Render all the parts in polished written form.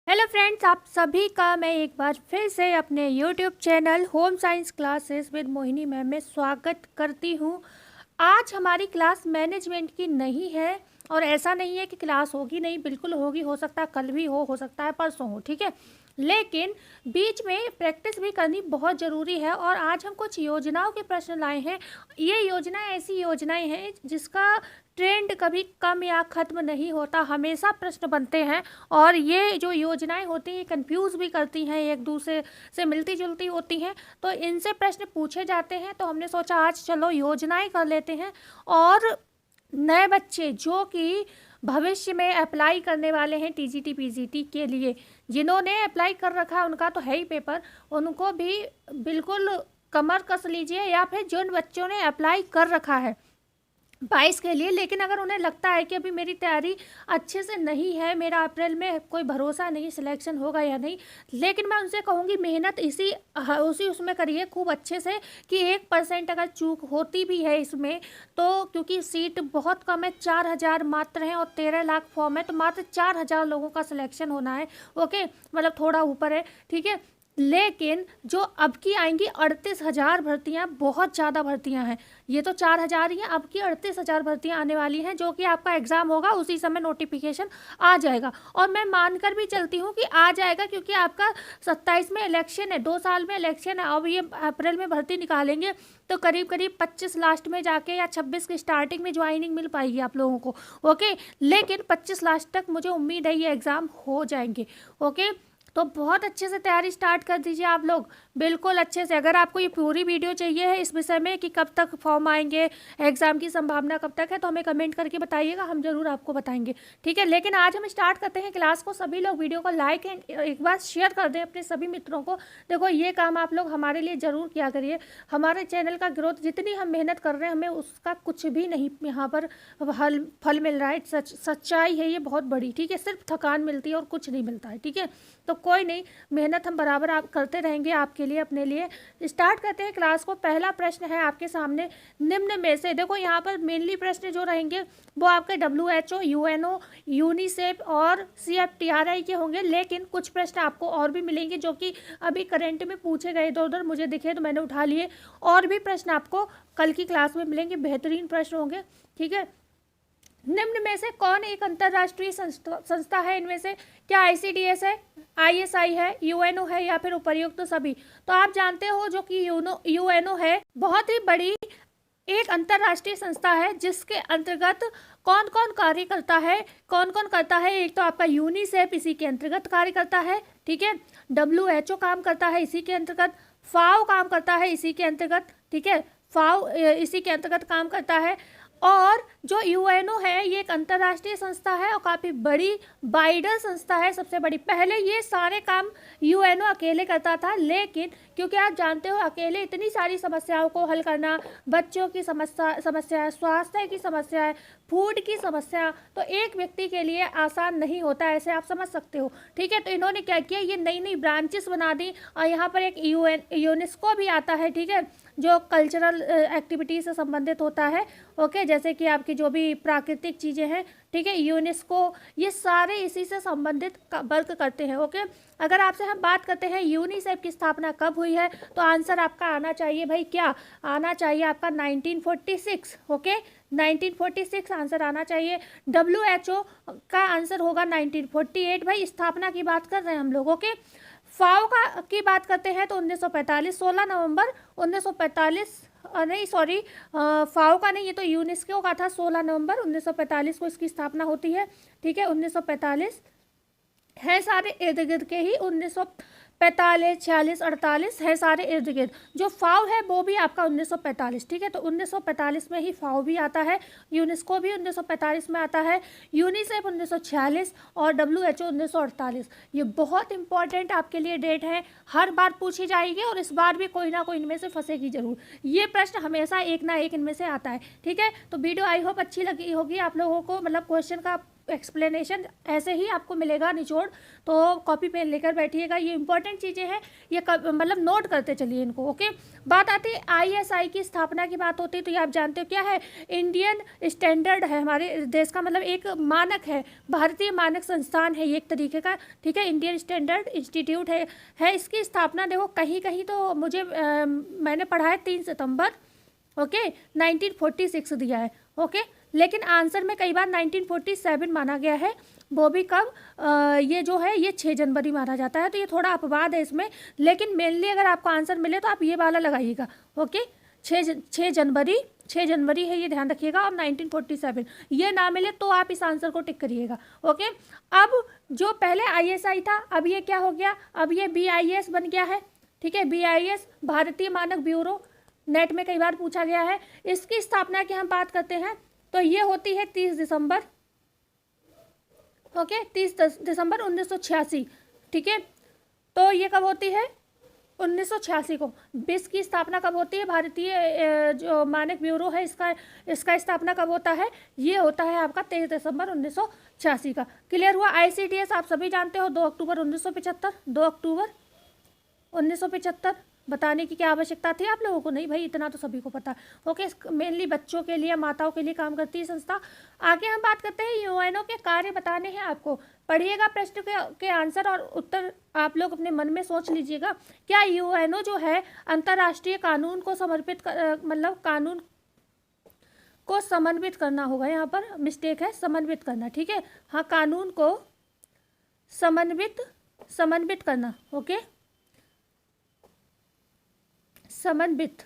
Hello friends, आप सभी का मैं एक बार फिर से अपने YouTube channel home science classes with Mohini ma'am में स्वागत करती हूँ। आज हमारी क्लास मैनेजमेंट की नहीं है और ऐसा नहीं है कि क्लास होगी नहीं, बिल्कुल होगी। हो सकता है कल भी हो सकता है परसों हो, ठीक है। लेकिन बीच में प्रैक्टिस भी करनी बहुत ज़रूरी है। और आज हम कुछ योजनाओं के प्रश्न लाए हैं। ये योजनाएं ऐसी योजनाएं हैं जिसका ट्रेंड कभी कम या ख़त्म नहीं होता, हमेशा प्रश्न बनते हैं। और ये जो योजनाएं होती हैं कंफ्यूज भी करती हैं, एक दूसरे से मिलती जुलती होती हैं, तो इनसे प्रश्न पूछे जाते हैं। तो हमने सोचा आज चलो योजनाएं कर लेते हैं। और नए बच्चे जो कि भविष्य में अप्लाई करने वाले हैं टीजीटी पीजीटी के लिए, जिन्होंने अप्लाई कर रखा है उनका तो है ही पेपर, उनको भी बिल्कुल कमर कस लीजिए। या फिर जिन बच्चों ने अप्लाई कर रखा है 22 के लिए, लेकिन अगर उन्हें लगता है कि अभी मेरी तैयारी अच्छे से नहीं है, मेरा अप्रैल में कोई भरोसा नहीं सिलेक्शन होगा या नहीं, लेकिन मैं उनसे कहूँगी मेहनत उसी उसमें करिए खूब अच्छे से कि 1% अगर चूक होती भी है इसमें तो, क्योंकि सीट बहुत कम है, 4000 मात्र हैं और 13 लाख फॉर्म है, तो मात्र 4000 लोगों का सिलेक्शन होना है। ओके, मतलब थोड़ा ऊपर है, ठीक है। लेकिन जो अब की आएंगी 38,000 भर्तियाँ, बहुत ज़्यादा भर्तियाँ हैं। ये तो 4000 ही हैं, अब की 38,000 भर्तियाँ आने वाली हैं, जो कि आपका एग्ज़ाम होगा उसी समय नोटिफिकेशन आ जाएगा। और मैं मानकर भी चलती हूँ कि आ जाएगा, क्योंकि आपका 27 में इलेक्शन है, 2 साल में इलेक्शन है। अब ये अप्रैल में भर्ती निकालेंगे तो करीब करीब 25 लास्ट में जाके या 26 की स्टार्टिंग में ज्वाइनिंग मिल पाएगी आप लोगों को। ओके, लेकिन 25 लास्ट तक मुझे उम्मीद है ये एग्ज़ाम हो जाएंगे। ओके, तो बहुत अच्छे से तैयारी स्टार्ट कर दीजिए आप लोग, बिल्कुल अच्छे से। अगर आपको ये पूरी वीडियो चाहिए है इस विषय में कि कब तक फॉर्म आएंगे, एग्ज़ाम की संभावना कब तक है, तो हमें कमेंट करके बताइएगा, हम ज़रूर आपको बताएंगे, ठीक है। लेकिन आज हम स्टार्ट करते हैं क्लास को। सभी लोग वीडियो को लाइक एंड एक बार शेयर कर दें अपने सभी मित्रों को। देखो, ये काम आप लोग हमारे लिए ज़रूर किया करिए। हमारे चैनल का ग्रोथ, जितनी हम मेहनत कर रहे हैं, हमें उसका कुछ भी नहीं यहाँ पर फल मिल रहा है। सच्चाई है ये बहुत बड़ी, ठीक है। सिर्फ थकान मिलती है और कुछ नहीं मिलता है, ठीक है। तो कोई नहीं, मेहनत हम बराबर आप करते रहेंगे आपके लिए, अपने लिए। स्टार्ट करते हैं क्लास को। पहला प्रश्न है आपके सामने, निम्न में से, देखो यहाँ पर मेनली प्रश्न जो रहेंगे वो आपके WHO, UNO, यूनिसेफ और CFTRI के होंगे। लेकिन कुछ प्रश्न आपको और भी मिलेंगे जो कि अभी करंट में पूछे गए, इधर उधर मुझे दिखे तो मैंने उठा लिए। और भी प्रश्न आपको कल की क्लास में मिलेंगे, बेहतरीन प्रश्न होंगे, ठीक है। निम्न में से कौन एक अंतर्राष्ट्रीय संस्था है? इनमें से क्या ICDS है, ISI है, UNO है, या फिर उपर्युक्त सभी? तो आप जानते हो जो कि UNO है, बहुत ही बड़ी एक अंतर्राष्ट्रीय संस्था है, जिसके अंतर्गत कौन कौन कार्य करता है, कौन कौन करता है। एक तो आपका यूनिसेफ इसी के अंतर्गत कार्य करता है, ठीक है। WHO काम करता है इसी के अंतर्गत, FAO काम करता है इसी के अंतर्गत, ठीक है। FAO इसी के अंतर्गत काम करता है। और जो UNO है ये एक अंतर्राष्ट्रीय संस्था है और काफ़ी बड़ी वाइडर संस्था है, सबसे बड़ी। पहले ये सारे काम UNO अकेले करता था, लेकिन क्योंकि आप जानते हो अकेले इतनी सारी समस्याओं को हल करना, बच्चों की समस्या है, स्वास्थ्य की समस्या है, फूड की समस्या, तो एक व्यक्ति के लिए आसान नहीं होता, ऐसे आप समझ सकते हो, ठीक है। तो इन्होंने क्या किया, ये नई नई ब्रांचेस बना दी। और यहाँ पर एक यूनेस्को भी आता है, ठीक है, जो कल्चरल एक्टिविटी से संबंधित होता है। ओके, जैसे कि आपकी जो भी प्राकृतिक चीज़ें हैं, ठीक है, यूनेस्को, ये सारे इसी से संबंधित वर्क करते हैं। ओके, अगर आपसे हम बात करते हैं यूनिसेफ की स्थापना कब हुई है, तो आंसर आपका आना चाहिए भाई, क्या आना चाहिए आपका? 1946। ओके, 1946 आंसर आना चाहिए। WHO का आंसर होगा 1948। भाई स्थापना की बात कर रहे हैं हम लोग। ओके, फाओ की बात करते हैं तो 1945, 16 नवंबर 1945, नहीं सॉरी, फाओ का नहीं, ये तो यूनेस्को का था। 16 नवंबर 1945 को इसकी स्थापना होती है, ठीक है। 1945 है सारे इर्द गिर्द के ही, 1945, 46, 48 है सारे इर्द गिर्द। जो फाओ है वो भी आपका 1945, ठीक है। तो 1945 में ही फाओ भी आता है, यूनेस्को भी 1945 में आता है, यूनिसेफ 1946 और WHO 1948। ये बहुत इंपॉर्टेंट आपके लिए डेट है, हर बार पूछी जाएगी और इस बार भी कोई ना कोई इनमें से फंसेगी जरूर। ये प्रश्न हमेशा एक ना एक इनमें से आता है, ठीक है। तो वीडियो आई होप अच्छी लगी होगी आप लोगों को, मतलब क्वेश्चन का एक्सप्लेनेशन ऐसे ही आपको मिलेगा निचोड़, तो कॉपी पेन लेकर बैठिएगा। ये इंपॉर्टेंट चीज़ें हैं, ये मतलब नोट करते चलिए इनको। ओके, बात आती है ISI की स्थापना की बात होती है, तो ये आप जानते हो क्या है, इंडियन स्टैंडर्ड है हमारे देश का, मतलब एक मानक है, भारतीय मानक संस्थान है ये एक तरीके का, ठीक है, इंडियन स्टैंडर्ड इंस्टीट्यूट है। इसकी स्थापना देखो कहीं कहीं तो मुझे मैंने पढ़ा है 3 सितंबर, ओके, 1946 दिया है, ओके, लेकिन आंसर में कई बार 1947 माना गया है, वो भी कब, ये जो है ये 6 जनवरी माना जाता है, तो ये थोड़ा अपवाद है इसमें, लेकिन मेनली अगर आपको आंसर मिले तो आप ये वाला लगाइएगा। ओके, 6 जनवरी है, ये ध्यान रखिएगा, और 1947 ये ना मिले तो आप इस आंसर को टिक करिएगा। ओके, अब जो पहले ISI था, अब ये क्या हो गया, अब ये BIS बन गया है, ठीक है, BIS भारतीय मानक ब्यूरो, नेट में कई बार पूछा गया है। इसकी स्थापना की हम बात करते हैं तो ये होती है 30 दिसंबर, ओके, 30 दिसंबर 1986, ठीक है, तो ये कब होती है, 1986 को। BIS की स्थापना कब होती है, भारतीय जो मानक ब्यूरो है इसका स्थापना कब होता है, ये होता है आपका 23 दिसंबर 1986 का। क्लियर हुआ। ICDS आप सभी जानते हो, 2 अक्टूबर 1975, 2 अक्टूबर 1975, बताने की क्या आवश्यकता थी आप लोगों को, नहीं भाई इतना तो सभी को पता है। ओके, मेनली बच्चों के लिए, माताओं के लिए काम करती है संस्था। आगे हम बात करते हैं UNO के कार्य बताने हैं आपको, पढ़िएगा प्रश्न के आंसर और उत्तर आप लोग अपने मन में सोच लीजिएगा। क्या UNO जो है अंतर्राष्ट्रीय कानून को समर्पित मतलब कानून को समन्वित करना होगा, यहाँ पर मिस्टेक है, समन्वित करना, ठीक है, हाँ, कानून को समन्वित करना, ओके, समन्वित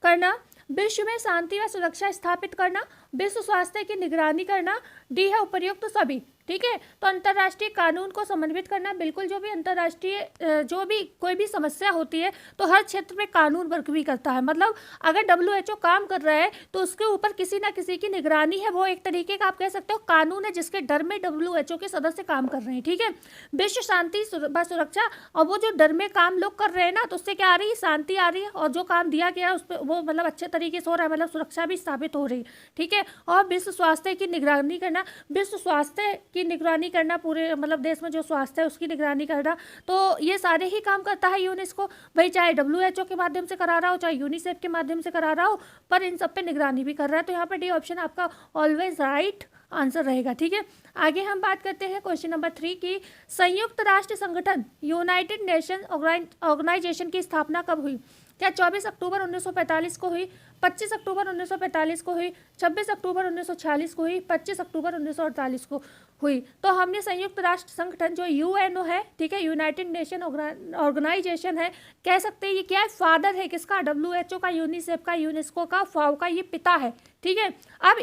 करना, विश्व में शांति व सुरक्षा स्थापित करना, विश्व स्वास्थ्य की निगरानी करना, डी है उपर्युक्त सभी, ठीक है। तो अंतर्राष्ट्रीय कानून को समन्वित करना, बिल्कुल जो भी अंतर्राष्ट्रीय जो भी कोई भी समस्या होती है तो हर क्षेत्र में कानून वर्क भी करता है, मतलब अगर WHO काम कर रहा है तो उसके ऊपर किसी ना किसी की निगरानी है, वो एक तरीके का आप कह सकते हो कानून है जिसके डर में WHO के सदस्य काम कर रहे हैं, ठीक है। विश्व शांति व सुरक्षा, और वो जो डर में काम लोग कर रहे हैं ना, तो उससे क्या आ रही है, शांति आ रही है, और जो काम दिया गया है उस पर वो मतलब अच्छे तरीके से हो रहा है, मतलब सुरक्षा भी स्थापित हो रही है, ठीक है। और विश्व स्वास्थ्य की निगरानी करना, विश्व स्वास्थ्य की निगरानी करना, पूरे मतलब देश में जो स्वास्थ्य है उसकी निगरानी करना, तो ये सारे ही काम करता है यूनेस्को, भाई चाहे WHO के माध्यम से करा रहा हो, चाहे यूनिसेफ के माध्यम से करा रहा हो, पर इन सब पे निगरानी भी कर रहा है। तो यहाँ पर डी ऑप्शन आपका ऑलवेज राइट आंसर रहेगा, ठीक है। आगे हम बात करते हैं क्वेश्चन नंबर 3 की, संयुक्त राष्ट्र संगठन यूनाइटेड नेशन ऑर्गेनाइजेशन की स्थापना कब हुई? क्या 24 अक्टूबर 1945 को हुई, 25 अक्टूबर 1945 को हुई, 26 अक्टूबर 1946 को हुई, 25 अक्टूबर 1948 को हुई? तो हमने संयुक्त राष्ट्र संगठन जो UNO है, ठीक है, यूनाइटेड नेशन ऑर्गेनाइजेशन है, कह सकते हैं ये क्या है, फादर है किसका, WHO का, यूनिसेफ का, यूनेस्को का, फाओ का, ये पिता है, ठीक है। अब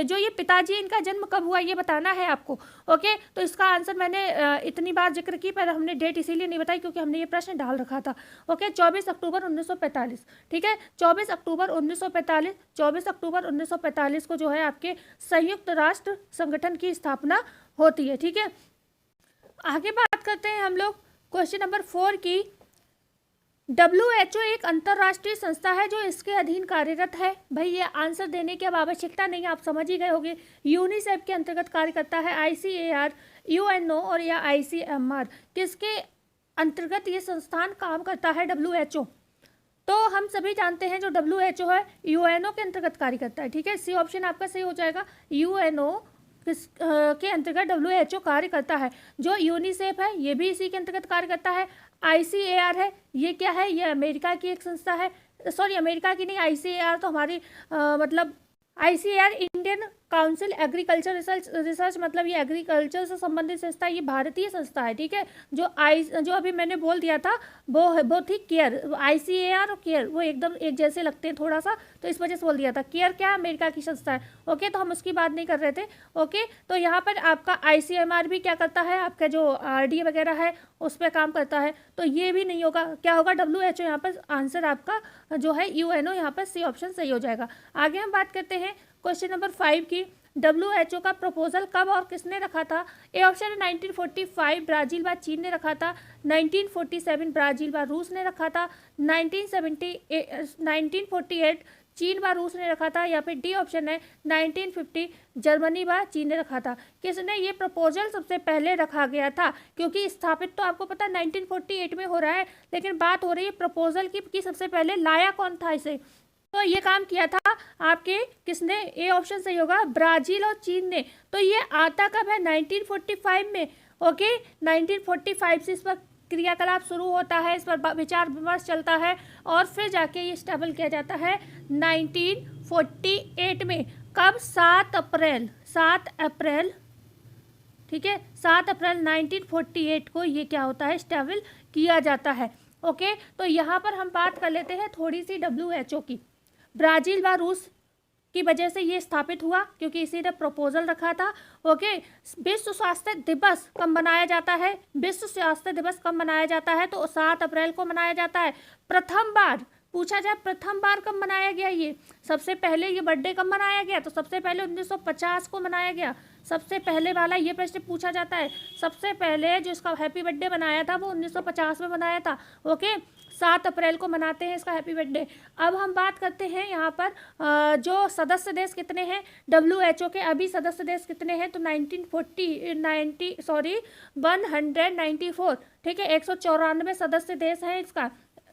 जो ये पिताजी, इनका जन्म कब हुआ ये बताना है आपको, ओके। तो इसका आंसर मैंने इतनी बार जिक्र की, पर हमने डेट इसीलिए नहीं बताई क्योंकि हमने ये प्रश्न डाल रखा था, ओके। 24 अक्टूबर 1945, ठीक है, 24 अक्टूबर 1945, 24 अक्टूबर 1945 को जो है आपके संयुक्त राष्ट्र संगठन की स्थापना होती है, ठीक है। आगे बात करते हैं हम लोग क्वेश्चन नंबर 4 की, WHO एक अंतर्राष्ट्रीय संस्था है जो इसके अधीन कार्यरत है। भाई ये आंसर देने की अब आवश्यकता नहीं, आप समझ ही गए होंगे, यूनिसेफ के अंतर्गत कार्य करता है, ICAR, UNO और या ICMR, किसके अंतर्गत ये संस्थान काम करता है, WHO। तो हम सभी जानते हैं जो WHO है UNO के अंतर्गत कार्य करता है, ठीक है, सी ऑप्शन आपका सही हो जाएगा, UNO के अंतर्गत WHO कार्य करता है। जो यूनिसेफ है ये भी इसी के अंतर्गत कार्य करता है। ICAR है, ये क्या है, ये अमेरिका की एक संस्था है, सॉरी अमेरिका की नहीं, ICAR तो हमारी मतलब ICAR Indian council agriculture research मतलब ये एग्रीकल्चर से संबंधित संस्था, ये भारतीय संस्था है, ठीक है। जो अभी मैंने बोल दिया था वो थी केयर, ICAR और केयर वो एकदम एक जैसे लगते हैं थोड़ा सा, तो इस वजह से बोल दिया था। केयर क्या अमेरिका की संस्था है, ओके, तो हम उसकी बात नहीं कर रहे थे, ओके। तो यहाँ पर आपका ICMR भी क्या करता है, आपका जो RD वगैरह है उस पर काम करता है, तो ये भी नहीं होगा, क्या होगा, WHO यहाँ पर आंसर आपका जो है UNO, यहाँ पर सी ऑप्शन सही हो जाएगा। आगे हम बात करते हैं क्वेश्चन नंबर 5 की, WHO का प्रपोजल कब और किसने रखा था? ए ऑप्शन है 1945 ब्राजील व चीन ने रखा था, 1947 ब्राजील व रूस ने रखा था, 1948 चीन व रूस ने रखा था, या फिर डी ऑप्शन है 1950 जर्मनी व चीन ने रखा था। किसने ये प्रपोजल सबसे पहले रखा गया था, क्योंकि स्थापित तो आपको पता 1948 में हो रहा है, लेकिन बात हो रही है प्रपोजल की कि सबसे पहले लाया कौन था इसे। तो ये काम किया था आपके किसने, ए ऑप्शन सही होगा, ब्राजील और चीन ने। तो ये आता कब है, 1945 में। ओके, 1945 से इस पर क्रियाकलाप शुरू होता है, इस पर विचार विमर्श चलता है, और फिर जाके ये स्टेबल किया जाता है 1948 में। कब, 7 अप्रैल, 7 अप्रैल, ठीक है, 7 अप्रैल 1948 को ये क्या होता है, स्टेबल किया जाता है। ओके, तो यहाँ पर हम बात कर लेते हैं थोड़ी सी WHO की। ब्राज़ील व रूस की वजह से ये स्थापित हुआ, क्योंकि इसी ने प्रपोजल रखा था। ओके, विश्व स्वास्थ्य दिवस कब मनाया जाता है, विश्व स्वास्थ्य दिवस कब मनाया जाता है, तो 7 अप्रैल को मनाया जाता है। प्रथम बार पूछा जाए, प्रथम बार कब मनाया गया, ये सबसे पहले ये बर्थडे कब मनाया गया, तो सबसे पहले 1950 को मनाया गया। सबसे पहले वाला ये प्रश्न पूछा जाता है, सबसे पहले जो इसका हैप्पी बर्थडे बनाया था वो 1950 में बनाया था। ओके, 7 अप्रैल को मनाते हैं इसका हैप्पी बर्थडे। अब हम बात करते हैं यहाँ पर जो सदस्य देश कितने हैं WHO के, अभी सदस्य देश कितने हैं, तो 194, ठीक है, 194 सदस्य देश हैं इसका।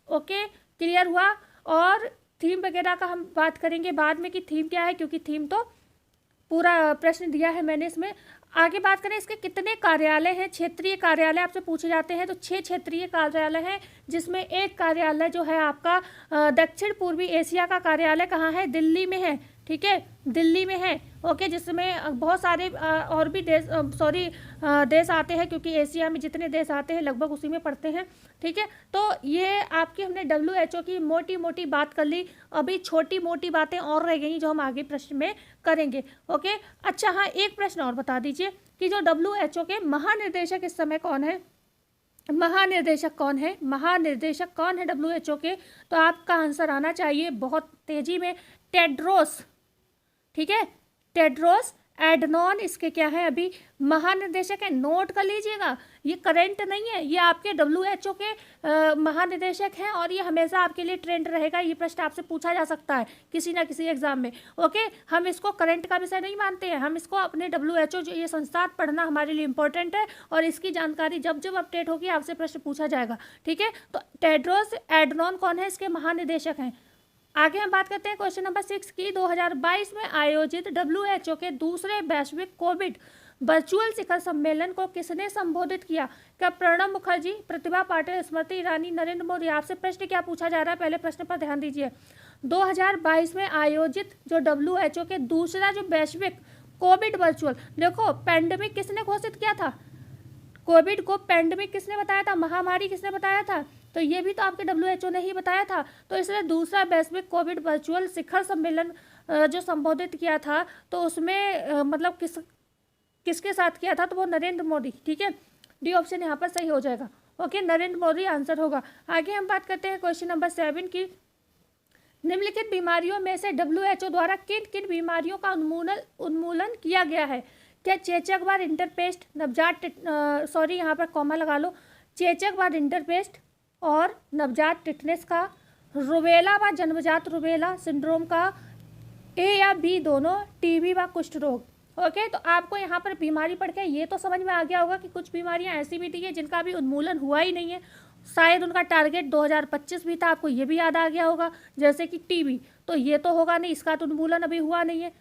ओके, क्लियर हुआ। और थीम वगैरह का हम बात करेंगे बाद में कि थीम क्या है, क्योंकि थीम तो पूरा प्रश्न दिया है मैंने इसमें। आगे बात करें इसके कितने कार्यालय हैं, क्षेत्रीय कार्यालय आपसे पूछे जाते हैं, तो 6 क्षेत्रीय कार्यालय हैं, जिसमें एक कार्यालय जो है आपका दक्षिण पूर्वी एशिया का कार्यालय कहाँ है, दिल्ली में है। ठीक है, दिल्ली में है। ओके, जिसमें बहुत सारे और भी देश देश आते हैं, क्योंकि एशिया में जितने देश आते हैं लगभग उसी में पड़ते हैं। ठीक है, तो ये आपकी हमने WHO की मोटी मोटी बात कर ली। अभी छोटी मोटी बातें और रह गई जो हम आगे प्रश्न में करेंगे। ओके, अच्छा हाँ, एक प्रश्न और बता दीजिए कि जो WHO के महानिदेशक इस समय कौन है, महानिर्देशक कौन है, महानिर्देशक कौन है WHO के, तो आपका आंसर आना चाहिए बहुत तेजी में, टेड्रोस। ठीक है, टेड्रोस एडनॉन इसके क्या है, अभी महानिदेशक है। नोट कर लीजिएगा, ये करंट नहीं है, ये आपके WHO के महानिदेशक हैं, और ये हमेशा आपके लिए ट्रेंड रहेगा। ये प्रश्न आपसे पूछा जा सकता है किसी ना किसी एग्जाम में। ओके, हम इसको करंट का विषय नहीं मानते हैं, हम इसको अपने WHO जो ये संस्थान पढ़ना हमारे लिए इंपॉर्टेंट है, और इसकी जानकारी जब जब अपडेट होगी आपसे प्रश्न पूछा जाएगा। ठीक है, तो टेड्रोस एडनॉन कौन है, इसके महानिदेशक हैं। आगे हम बात करते हैं क्वेश्चन नंबर 6 की। 2022 में आयोजित WHO के दूसरे वैश्विक कोविड वर्चुअल शिखर सम्मेलन को किसने संबोधित किया, क्या प्रणब मुखर्जी, प्रतिभा पाटिल, स्मृति ईरानी, नरेंद्र मोदी। आपसे प्रश्न क्या पूछा जा रहा है, पहले प्रश्न पर ध्यान दीजिए। 2022 में आयोजित जो WHO के दूसरा जो वैश्विक कोविड वर्चुअल, देखो पैंडेमिक किसने घोषित किया था, कोविड को पैंडेमिक किसने बताया था, महामारी किसने बताया था, तो ये भी तो आपके WHO ने ही बताया था। तो इसलिए दूसरा वैश्विक कोविड वर्चुअल शिखर सम्मेलन जो संबोधित किया था, तो उसमें मतलब किसके साथ किया था, तो वो नरेंद्र मोदी। ठीक है, डी ऑप्शन यहाँ पर सही हो जाएगा। ओके, नरेंद्र मोदी आंसर होगा। आगे हम बात करते हैं क्वेश्चन नंबर 7 की। निम्नलिखित बीमारियों में से WHO द्वारा किन किन बीमारियों का उन्मूलन किया गया है, क्या चेचक व इंटरपेस्ट, नवजात यहाँ पर कॉमा लगा लो, चेचक व इंटरपेस्ट और नवजात टिटनेस का, रुबेला व जन्मजात रुबेला सिंड्रोम का, ए या बी दोनों, TB व कुष्ठ रोग। ओके, तो आपको यहाँ पर बीमारी पढ़ के ये तो समझ में आ गया होगा कि कुछ बीमारियाँ ऐसी भी थी है जिनका अभी उन्मूलन हुआ ही नहीं है, शायद उनका टारगेट 2025 भी था, आपको ये भी याद आ गया होगा, जैसे कि TB, तो ये तो होगा नहीं, इसका तो उन्मूलन अभी हुआ नहीं है।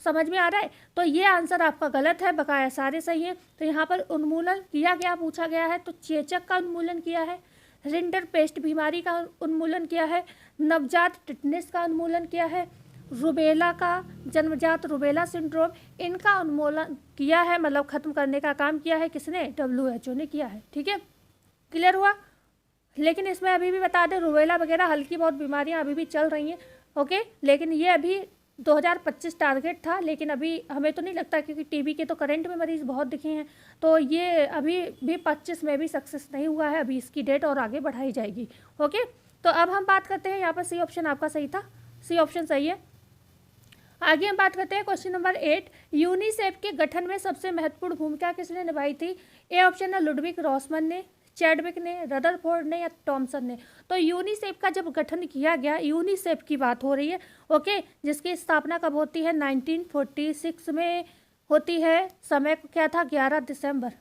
समझ में आ रहा है, तो ये आंसर आपका गलत है, बकाया सारे सही हैं। तो यहाँ पर उन्मूलन किया गया पूछा गया है, तो चेचक का उन्मूलन किया है, रिंडरपेस्ट बीमारी का उन्मूलन किया है, नवजात टिटनेस का उन्मूलन किया है, रुबेला का, जन्मजात रुबेला सिंड्रोम, इनका उन्मूलन किया है, मतलब खत्म करने का काम किया है किसने, WHO ने किया है। ठीक है, क्लियर हुआ। लेकिन इसमें अभी भी बता दें, रुबेला वगैरह हल्की बहुत बीमारियां अभी भी चल रही हैं। ओके, लेकिन ये अभी 2025 टारगेट था, लेकिन अभी हमें तो नहीं लगता, क्योंकि TB के तो करंट में मरीज बहुत दिखे हैं, तो ये अभी भी 25 में भी सक्सेस नहीं हुआ है, अभी इसकी डेट और आगे बढ़ाई जाएगी। ओके, तो अब हम बात करते हैं, यहाँ पर सी ऑप्शन आपका सही था, सी ऑप्शन सही है। आगे हम बात करते हैं क्वेश्चन नंबर 8। यूनिसेफ के गठन में सबसे महत्वपूर्ण भूमिका किसने निभाई थी, ए ऑप्शन है लुडविग रॉसमन ने, चैडविक ने, रदरफोर्ड ने या थॉमसन ने। तो यूनिसेफ का जब गठन किया गया, यूनिसेफ की बात हो रही है, ओके, जिसकी स्थापना कब होती है, 1946 में होती है। समय क्या था, 11 दिसंबर,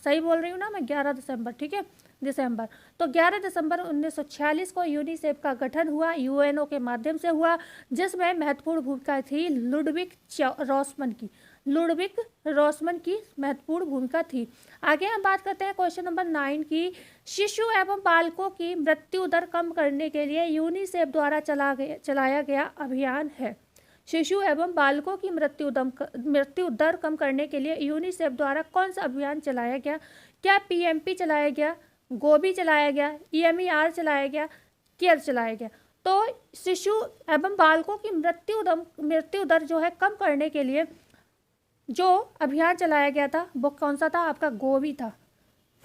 सही बोल रही हूँ ना मैं, 11 दिसंबर, ठीक है, दिसंबर। तो 11 दिसंबर 1946 को यूनिसेफ का गठन हुआ, यूएनओ के माध्यम से हुआ, जिसमें महत्वपूर्ण भूमिका थी लुडविक रॉसमन की, लुडविक रॉसमन की महत्वपूर्ण भूमिका थी। आगे हम बात करते हैं क्वेश्चन नंबर 9 की। शिशु एवं बालकों की मृत्यु दर कम करने के लिए यूनिसेफ द्वारा चलाया गया अभियान है। शिशु एवं बालकों की मृत्यु दर कम करने के लिए यूनिसेफ द्वारा कौन सा अभियान चलाया गया? क्या पीएमपी चलाया गया, गोबी चलाया गया, ईएमईआर चलाया गया, केयर चलाया गया? तो शिशु एवं बालकों की मृत्यु दर जो है कम करने के लिए जो अभियान चलाया गया था वो कौन सा था? आपका गोभी था,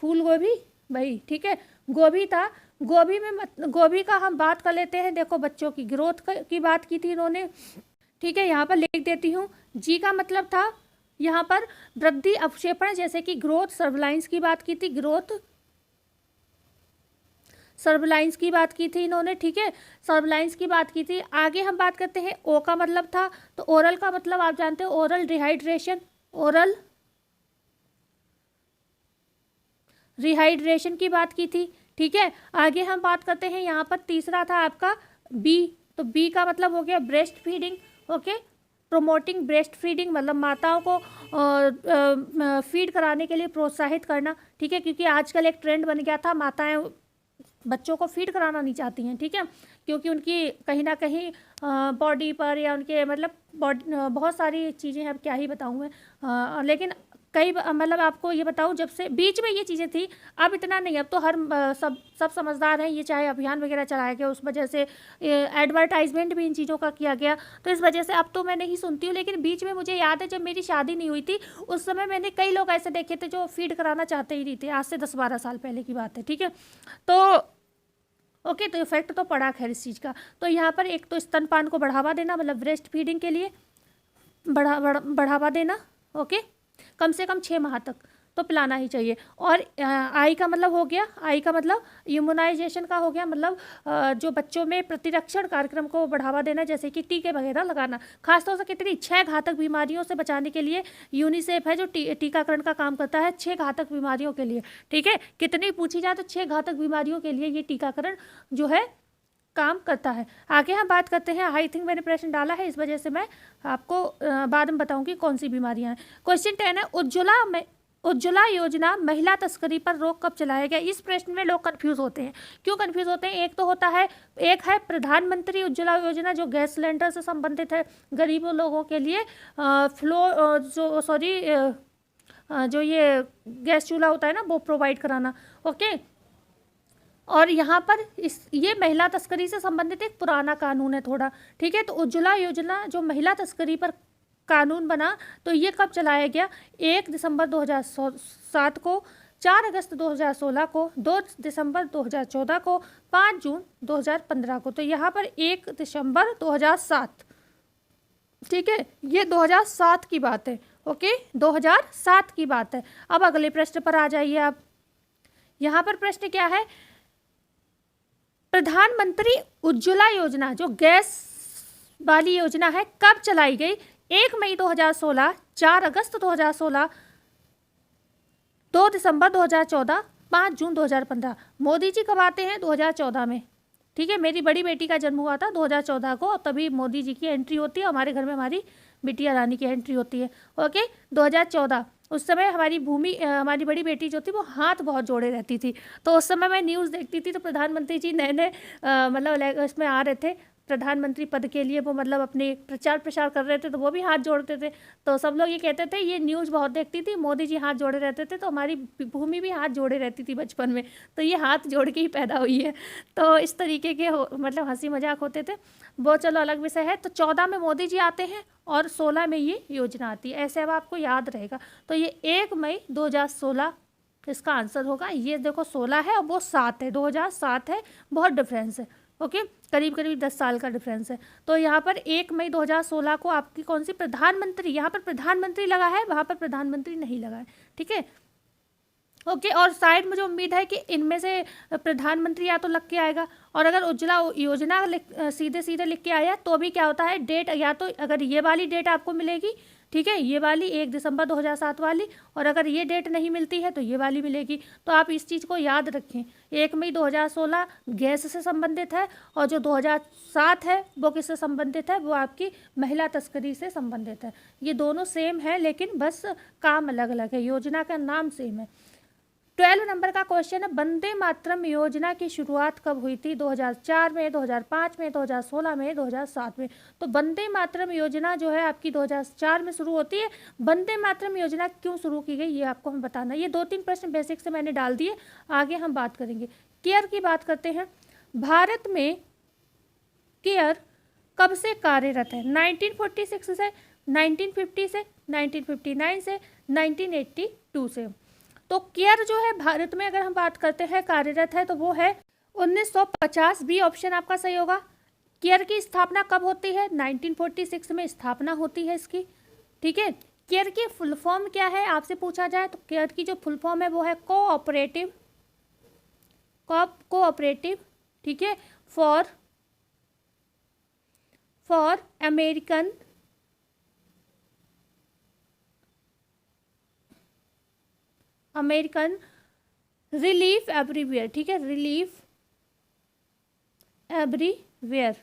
फूल गोभी भाई, ठीक है, गोभी था। गोभी में गोभी का हम बात कर लेते हैं। देखो, बच्चों की ग्रोथ की बात की थी इन्होंने, ठीक है, यहाँ पर लिख देती हूँ। जी का मतलब था यहाँ पर वृद्धि, अवक्षेपण, जैसे कि ग्रोथ, सर्वलाइंस की बात की थी, ग्रोथ सर्वलाइंस की बात की थी इन्होंने, ठीक है, सर्वलाइंस की बात की थी। आगे हम बात करते हैं, ओ का मतलब था, तो ओरल का मतलब आप जानते हो, ओरल रिहाइड्रेशन, ओरल रिहाइड्रेशन की बात की थी, ठीक है। आगे हम बात करते हैं, यहाँ पर तीसरा था आपका बी, तो बी का मतलब हो गया breast feeding, okay, promoting breast feeding, मतलब माताओं को फीड कराने के लिए प्रोत्साहित करना, ठीक है, क्योंकि आजकल एक ट्रेंड बन गया था, माताएं बच्चों को फीड कराना नहीं चाहती हैं, ठीक है, क्योंकि उनकी कहीं ना कहीं बॉडी पर या उनके मतलब बहुत सारी चीज़ें हैं, अब क्या ही बताऊँ मैं, लेकिन कई मतलब आपको ये बताऊँ, जब से बीच में ये चीज़ें थी, अब इतना नहीं, अब तो हर सब समझदार हैं, ये चाहे अभियान वगैरह चलाया गया, उस वजह से एडवर्टाइजमेंट भी इन चीज़ों का किया गया, तो इस वजह से अब तो मैं नहीं सुनती हूँ। लेकिन बीच में मुझे याद है, जब मेरी शादी नहीं हुई थी उस समय मैंने कई लोग ऐसे देखे थे जो फीड कराना चाहते ही नहीं थे, आज से 10-12 साल पहले की बात है, ठीक है। तो ओके, तो इफेक्ट तो पड़ा खैर इस चीज़ का। तो यहाँ पर एक तो स्तनपान को बढ़ावा देना, मतलब ब्रेस्ट फीडिंग के लिए बढ़ावा देना, ओके, कम से कम 6 माह तक तो पिलाना ही चाहिए। और आई का मतलब हो गया, आई का मतलब इम्यूनाइजेशन का हो गया, मतलब जो बच्चों में प्रतिरक्षण कार्यक्रम को बढ़ावा देना, जैसे कि टीके वगैरह लगाना, खासतौर से कितनी 6 घातक बीमारियों से बचाने के लिए यूनिसेफ है जो टीकाकरण का काम करता है, 6 घातक बीमारियों के लिए, ठीक है, कितनी पूछी जाए तो 6 घातक बीमारियों के लिए ये टीकाकरण जो है काम करता है। आगे हम बात करते हैं, आई थिंक मैंने प्रश्न डाला है, इस वजह से मैं आपको बाद में बताऊंगी कौन सी बीमारियां हैं। क्वेश्चन 10 है, उज्ज्वला योजना महिला तस्करी पर रोक कब चलाया गया? इस प्रश्न में लोग कंफ्यूज होते हैं। क्यों कंफ्यूज होते हैं? एक तो होता है, एक है प्रधानमंत्री उज्ज्वला योजना जो गैस सिलेंडर से संबंधित है, गरीबों लोगों के लिए जो ये गैस चूल्हा होता है ना वो प्रोवाइड कराना, ओके। और यहाँ पर ये महिला तस्करी से संबंधित एक पुराना कानून है थोड़ा, ठीक है। तो उज्ज्वला योजना जो महिला तस्करी पर कानून बना, तो ये कब चलाया गया? 1 दिसंबर 2007 को, 4 अगस्त 2016 को, 2 दिसंबर 2014 को, 5 जून 2015 को। तो यहाँ पर 1 दिसंबर 2007, ठीक है, ये 2007 की बात है, ओके, 2007 की बात है। अब अगले प्रश्न पर आ जाइए आप। यहाँ पर प्रश्न क्या है? प्रधानमंत्री उज्ज्वला योजना जो गैस वाली योजना है कब चलाई गई? 1 मई 2016, 4 अगस्त 2016, 2 दिसंबर 2014, 5 जून 2015। मोदी जी कब आते हैं? 2014 में, ठीक है। मेरी बड़ी बेटी का जन्म हुआ था 2014 को, तभी मोदी जी की एंट्री होती है, हमारे घर में हमारी बिटिया रानी की एंट्री होती है, ओके, 2014। उस समय हमारी हमारी बड़ी बेटी जो थी वो हाथ बहुत जोड़े रहती थी, तो उस समय मैं न्यूज़ देखती थी, तो प्रधानमंत्री जी नए नए मतलब उसमें आ रहे थे प्रधानमंत्री पद के लिए, वो मतलब अपने प्रचार प्रसार कर रहे थे, तो वो भी हाथ जोड़ते थे। तो सब लोग ये कहते थे, ये न्यूज़ बहुत देखती थी, मोदी जी हाथ जोड़े रहते थे, तो हमारी भूमि भी हाथ जोड़े रहती थी बचपन में, तो ये हाथ जोड़ के ही पैदा हुई है। तो इस तरीके के मतलब हंसी मजाक होते थे, वो चलो अलग विषय है। तो 14 में मोदी जी आते हैं और 16 में ये योजना आती है, ऐसे अब आपको याद रहेगा। तो ये 1 मई 2016 इसका आंसर होगा। ये देखो 16 है और वो 7 है, 2007 है, बहुत डिफरेंस है, ओके, करीब करीब 10 साल का डिफरेंस है। तो यहाँ पर 1 मई 2016 को आपकी कौन सी प्रधानमंत्री, यहाँ पर प्रधानमंत्री लगा है, वहाँ पर प्रधानमंत्री नहीं लगा है, ठीक है। ओके। और शायद मुझे उम्मीद है कि इनमें से प्रधानमंत्री या तो लग के आएगा, और अगर उज्ज्वला योजना सीधे सीधे लिख के आया तो भी क्या होता है, डेट या तो अगर ये वाली डेट आपको मिलेगी, ठीक है, ये वाली 1 दिसंबर 2007 वाली, और अगर ये डेट नहीं मिलती है तो ये वाली मिलेगी। तो आप इस चीज़ को याद रखें। 1 मई 2016 गैस से संबंधित है, और जो 2007 है वो किससे संबंधित है, वो आपकी महिला तस्करी से संबंधित है। ये दोनों सेम है, लेकिन बस काम अलग अलग है, योजना का नाम सेम है। 12 नंबर का क्वेश्चन है, वंदे मातरम योजना की शुरुआत कब हुई थी? 2004 में, 2005 में, 2016 में, 2007 में। तो वंदे मातरम योजना जो है आपकी 2004 में शुरू होती है। वंदे मातरम योजना क्यों शुरू की गई ये आपको हमें बताना है। ये 2-3 प्रश्न बेसिक से मैंने डाल दिए, आगे हम बात करेंगे। केयर की बात करते हैं। भारत में केयर कब से कार्यरत है? 1946 से, 1950 से, 1959 से, 1982 से। तो केयर जो है भारत में अगर हम बात करते हैं कार्यरत है तो वो है 1950, बी ऑप्शन आपका सही होगा। केयर की स्थापना कब होती है? 1946 में स्थापना होती है इसकी, ठीक है। केयर की फुल फॉर्म क्या है आपसे पूछा जाए तो केयर की जो फुल फॉर्म है वो है कोऑपरेटिव, ठीक है, फॉर अमेरिकन रिलीफ एवरीवेयर, ठीक है, रिलीफ एवरीवेयर,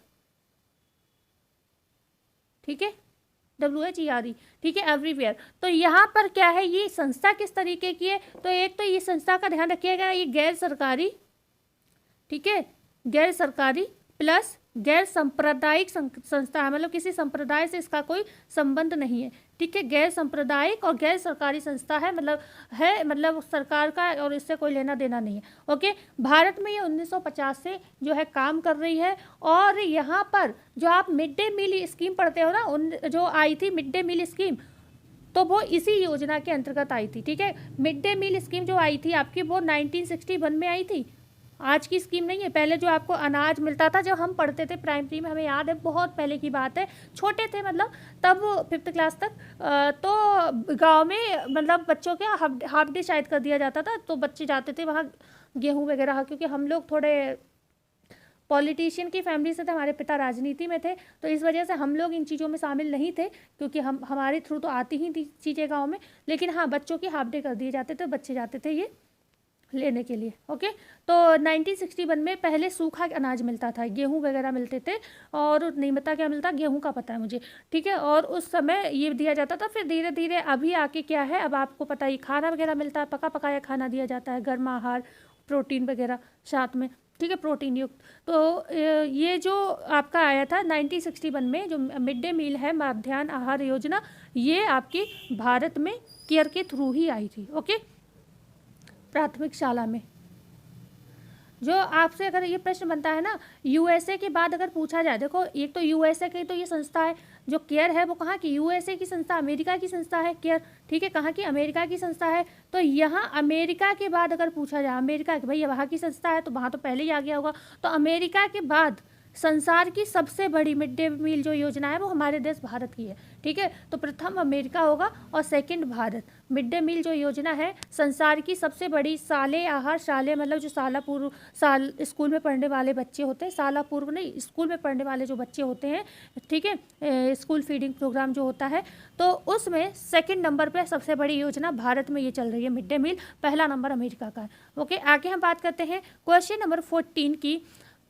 ठीक है, WHERE, ठीक है, एवरीवेयर। तो यहाँ पर क्या है, ये संस्था किस तरीके की है? तो एक तो ये संस्था का ध्यान रखिएगा, ये गैर सरकारी, ठीक है, गैर सरकारी प्लस गैर सांप्रदायिक संस्था है, मतलब किसी संप्रदाय से इसका कोई संबंध नहीं है, ठीक है। गैर सांप्रदायिक और गैर सरकारी संस्था है, मतलब सरकार का और इससे कोई लेना देना नहीं है, ओके। भारत में ये 1950 से जो है काम कर रही है। और यहाँ पर जो आप मिड डे मील स्कीम पढ़ते हो ना, जो आई थी मिड डे मील स्कीम, तो वो इसी योजना के अंतर्गत आई थी, ठीक है। मिड डे मील स्कीम जो आई थी आपकी वो 1961 में आई थी, आज की स्कीम नहीं है। पहले जो आपको अनाज मिलता था, जब हम पढ़ते थे प्राइमरी में, हमें याद है, बहुत पहले की बात है, छोटे थे मतलब, तब 5th क्लास तक, तो गांव में मतलब बच्चों के हाफ डे शायद कर दिया जाता था, तो बच्चे जाते थे वहाँ गेहूँ वगैरह, क्योंकि हम लोग थोड़े पॉलिटिशियन की फैमिली से थे, हमारे पिता राजनीति में थे, तो इस वजह से हम लोग इन चीज़ों में शामिल नहीं थे, क्योंकि हमारे थ्रू तो आती ही थी चीज़ें गाँव में। लेकिन हाँ, बच्चों की हाफ डे कर दिए जाते थे, बच्चे जाते थे ये लेने के लिए, ओके। तो 1961 में पहले सूखा अनाज मिलता था, गेहूं वगैरह मिलते थे, और नहीं पता क्या मिलता, गेहूं का पता है मुझे, ठीक है। और उस समय ये दिया जाता था। फिर धीरे धीरे अभी आके क्या है, अब आपको पता ही, खाना वगैरह मिलता है, पका पकाया खाना दिया जाता है, गर्म आहार, प्रोटीन वगैरह साथ में, ठीक है, प्रोटीन युक्त। तो ये जो आपका आया था 1961 में, जो मिड डे मील है, मध्याह्न आहार योजना, ये आपकी भारत में केयर के थ्रू ही आई थी, ओके, प्राथमिक शाला में। जो आपसे अगर ये प्रश्न बनता है ना, USA के बाद अगर पूछा जाए, देखो एक तो USA की तो ये संस्था है, जो केयर है वो कहाँ की, USA की संस्था, अमेरिका की संस्था है केयर, ठीक है, कहाँ की, अमेरिका की संस्था है। तो यहाँ अमेरिका के बाद अगर पूछा जाए, अमेरिका के, भाई वहाँ की संस्था है तो वहाँ तो पहले ही आ गया होगा, तो अमेरिका के बाद संसार की सबसे बड़ी मिड डे मील जो योजना है वो हमारे देश भारत की है, ठीक है। तो प्रथम अमेरिका होगा और second Bharat. Mid day meal जो योजना है संसार की सबसे बड़ी, साले आहार, साले मतलब जो साला पूर्व, साल स्कूल में पढ़ने वाले बच्चे होते हैं, साला पूर्व नहीं, स्कूल में पढ़ने वाले जो बच्चे होते हैं, ठीक है, स्कूल फीडिंग प्रोग्राम जो होता है, तो उसमें सेकेंड नंबर पर सबसे बड़ी योजना भारत में ये चल रही है मिड डे मील, पहला नंबर अमेरिका का है, ओके। आगे हम बात करते हैं क्वेश्चन नंबर 14 की।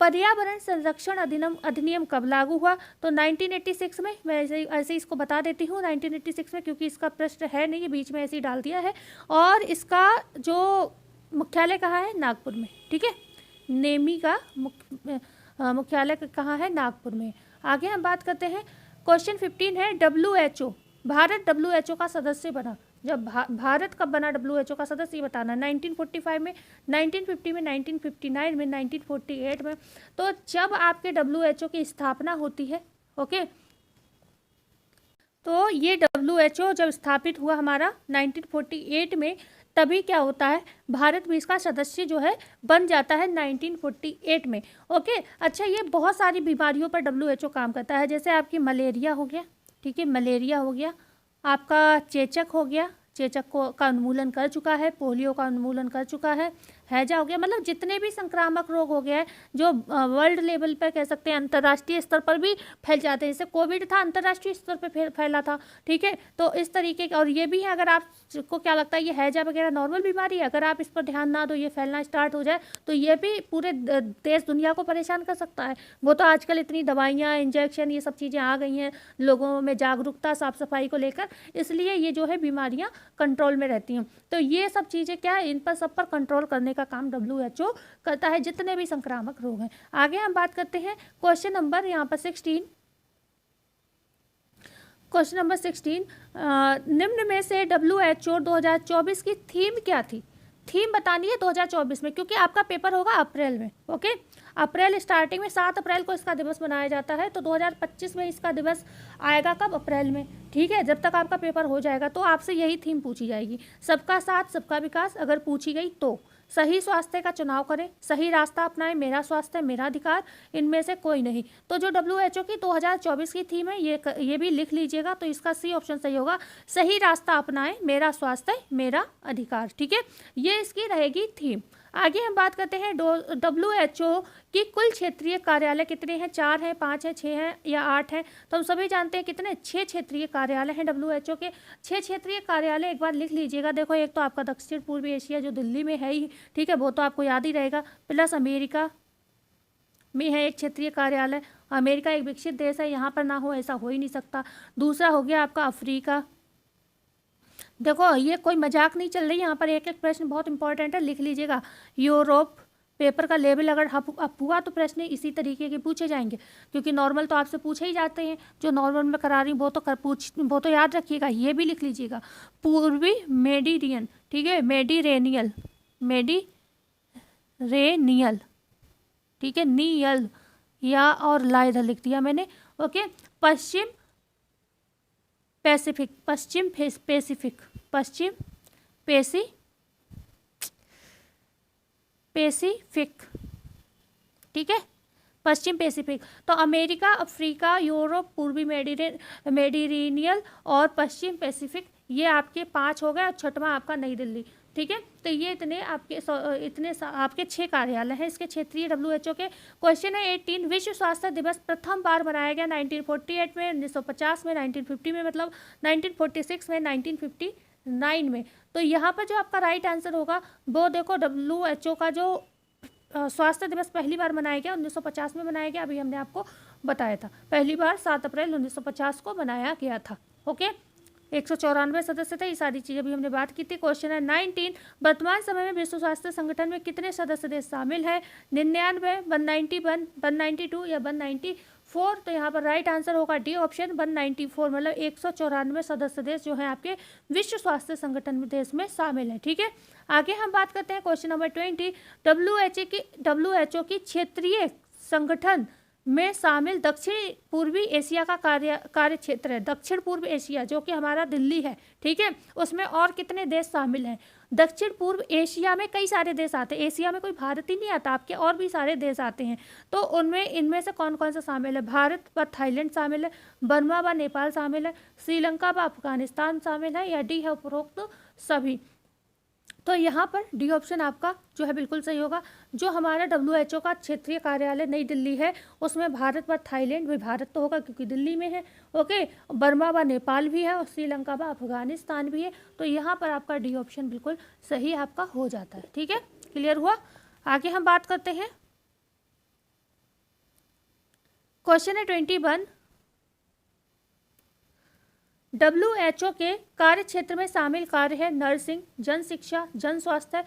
पर्यावरण संरक्षण अधिनियम कब लागू हुआ? तो 1986 में। मैं ऐसे इसको बता देती हूँ 1986 में, क्योंकि इसका प्रश्न है नहीं, बीच में ऐसे ही डाल दिया है। और इसका जो मुख्यालय कहाँ है? नागपुर में, ठीक है। नेमी का मुख्यालय कहाँ है? नागपुर में। आगे हम बात करते हैं, क्वेश्चन 15 है, WHO, भारत WHO का सदस्य बना। जब भारत कब बना WHO का सदस्य, ये बताना। 1945 में, 1950 में, 1959 में, 1948 में। तो जब आपके WHO की स्थापना होती है, ओके, तो ये WHO जब स्थापित हुआ हमारा 1948 में, तभी क्या होता है, भारत भी इसका सदस्य जो है बन जाता है 1948 में, ओके। अच्छा, ये बहुत सारी बीमारियों पर WHO काम करता है, जैसे आपकी मलेरिया हो गया, ठीक है, मलेरिया हो गया, आपका चेचक हो गया, चेचक का उन्मूलन कर चुका है, पोलियो का उन्मूलन कर चुका है, हैजा हो गया, मतलब जितने भी संक्रामक रोग हो गया है जो वर्ल्ड लेवल पर कह सकते हैं, अंतर्राष्ट्रीय स्तर पर भी फैल जाते हैं। जैसे कोविड था, अंतर्राष्ट्रीय स्तर पर फैला था, ठीक है। तो इस तरीके के, और ये भी है, अगर आपको क्या लगता है ये हैजा वगैरह नॉर्मल बीमारी है, अगर आप इस पर ध्यान ना दो, ये फैलना स्टार्ट हो जाए तो ये भी पूरे देश दुनिया को परेशान कर सकता है। वो तो आजकल इतनी दवाइयाँ, इंजेक्शन, ये सब चीज़ें आ गई हैं, लोगों में जागरूकता साफ सफाई को लेकर, इसलिए ये जो है बीमारियाँ कंट्रोल में रहती हैं। तो ये सब चीज़ें क्या है, इन पर सब पर कंट्रोल करने का काम WHO करता है, जितने भी संक्रामक रोग हैं। आगे हम बात करते हैं क्वेश्चन नंबर यहाँ पर 16। क्वेश्चन नंबर 16, निम्न में से WHO 2024 की थीम क्या थी? थीम बतानी है 2024 में, क्योंकि आपका पेपर होगा अप्रैल में। ओके, अप्रैल स्टार्टिंग में 7 अप्रैल को इसका दिवस मनाया जाता है, तो 2025 में इसका दिवस आएगा कब? अप्रैल में, ठीक है। जब तक आपका पेपर हो जाएगा तो आपसे यही थीम पूछी जाएगी, सबका साथ सबका विकास। अगर पूछी गई तो सही स्वास्थ्य का चुनाव करें, सही रास्ता अपनाएं, मेरा स्वास्थ्य मेरा अधिकार, इनमें से कोई नहीं। तो जो WHO की 2024 की थीम है, ये भी लिख लीजिएगा, तो इसका सी ऑप्शन सही होगा, सही रास्ता अपनाएं, मेरा स्वास्थ्य मेरा अधिकार, ठीक है। ये इसकी रहेगी थीम। आगे हम बात करते हैं WHO की कुल क्षेत्रीय कार्यालय कितने हैं? 4 हैं, 5 हैं, 6 हैं या 8 हैं? तो हम सभी जानते हैं कितने, 6 क्षेत्रीय कार्यालय हैं WHO के। 6 क्षेत्रीय कार्यालय एक बार लिख लीजिएगा। देखो, एक तो आपका दक्षिण पूर्वी एशिया जो दिल्ली में है ही, ठीक है, वो तो आपको याद ही रहेगा, प्लस अमेरिका में है एक क्षेत्रीय कार्यालय। अमेरिका एक विकसित देश है, यहाँ पर ना हो ऐसा हो ही नहीं सकता। दूसरा हो गया आपका अफ्रीका। देखो, ये कोई मजाक नहीं चल रही, यहाँ पर एक एक प्रश्न बहुत इंपॉर्टेंट है, लिख लीजिएगा। यूरोप, पेपर का लेवल अगर अप हुआ तो प्रश्न इसी तरीके के पूछे जाएंगे, क्योंकि नॉर्मल तो आपसे पूछे ही जाते हैं। जो नॉर्मल में करा रही वो तो याद रखिएगा। ये भी लिख लीजिएगा, पूर्वी मेडिटेरियन, ठीक है, मेडिटेरेनियल, ठीक है, नियल या और ला इधर लिख दिया मैंने। ओके, पश्चिम पैसिफिक, ठीक है, पश्चिम पैसिफिक। तो अमेरिका, अफ्रीका, यूरोप, पूर्वी मेडिटेरेनियल और पश्चिम पैसिफिक, ये आपके 5 हो गए, और छठवां आपका नई दिल्ली, ठीक है। तो ये इतने आपके 6 कार्यालय हैं इसके क्षेत्रीय WHO के। क्वेश्चन है 18, विश्व स्वास्थ्य दिवस प्रथम बार मनाया गया 1948 में, 1950 में, 1950 में, मतलब 1946 में, 1959 में। तो यहाँ पर जो आपका राइट आंसर होगा वो देखो, WHO का जो स्वास्थ्य दिवस पहली बार मनाया गया 1950 में मनाया गया, अभी हमने आपको बताया था, पहली बार 7 अप्रैल 1950 को मनाया गया था। ओके, 194 सदस्य थे, ये सारी चीज़ें भी हमने बात की थी। क्वेश्चन है 19, वर्तमान समय में विश्व स्वास्थ्य संगठन में कितने सदस्य देश शामिल है? 99, 191, 192 या 194? तो यहाँ पर राइट आंसर होगा डी ऑप्शन, 194, मतलब 194 सदस्य देश जो है आपके विश्व स्वास्थ्य संगठन में देश में शामिल है, ठीक है। आगे हम बात करते हैं क्वेश्चन नंबर 20, WHO की क्षेत्रीय संगठन में शामिल दक्षिण पूर्वी एशिया का कार्य क्षेत्र है। दक्षिण पूर्व एशिया जो कि हमारा दिल्ली है, ठीक है, उसमें और कितने देश शामिल हैं? दक्षिण पूर्व एशिया में कई सारे देश आते हैं, एशिया में कोई भारत ही नहीं आता आपके, और भी सारे देश आते हैं। तो उनमें इनमें से कौन कौन सा शामिल है? भारत व थाईलैंड शामिल है, बर्मा व नेपाल शामिल है, श्रीलंका व अफगानिस्तान शामिल है, या डी है उपरोक्त सभी? तो यहाँ पर डी ऑप्शन आपका जो है बिल्कुल सही होगा। जो हमारा WHO का क्षेत्रीय कार्यालय नई दिल्ली है उसमें भारत व थाईलैंड भी, भारत तो होगा क्योंकि दिल्ली में है, ओके, बर्मा व नेपाल भी है, और श्रीलंका व अफगानिस्तान भी है। तो यहाँ पर आपका डी ऑप्शन बिल्कुल सही आपका हो जाता है, ठीक है, क्लियर हुआ। आगे हम बात करते हैं क्वेश्चन है 21, WHO के कार्य क्षेत्र में शामिल कार्य है नर्सिंग, जन शिक्षा, जन स्वास्थ्य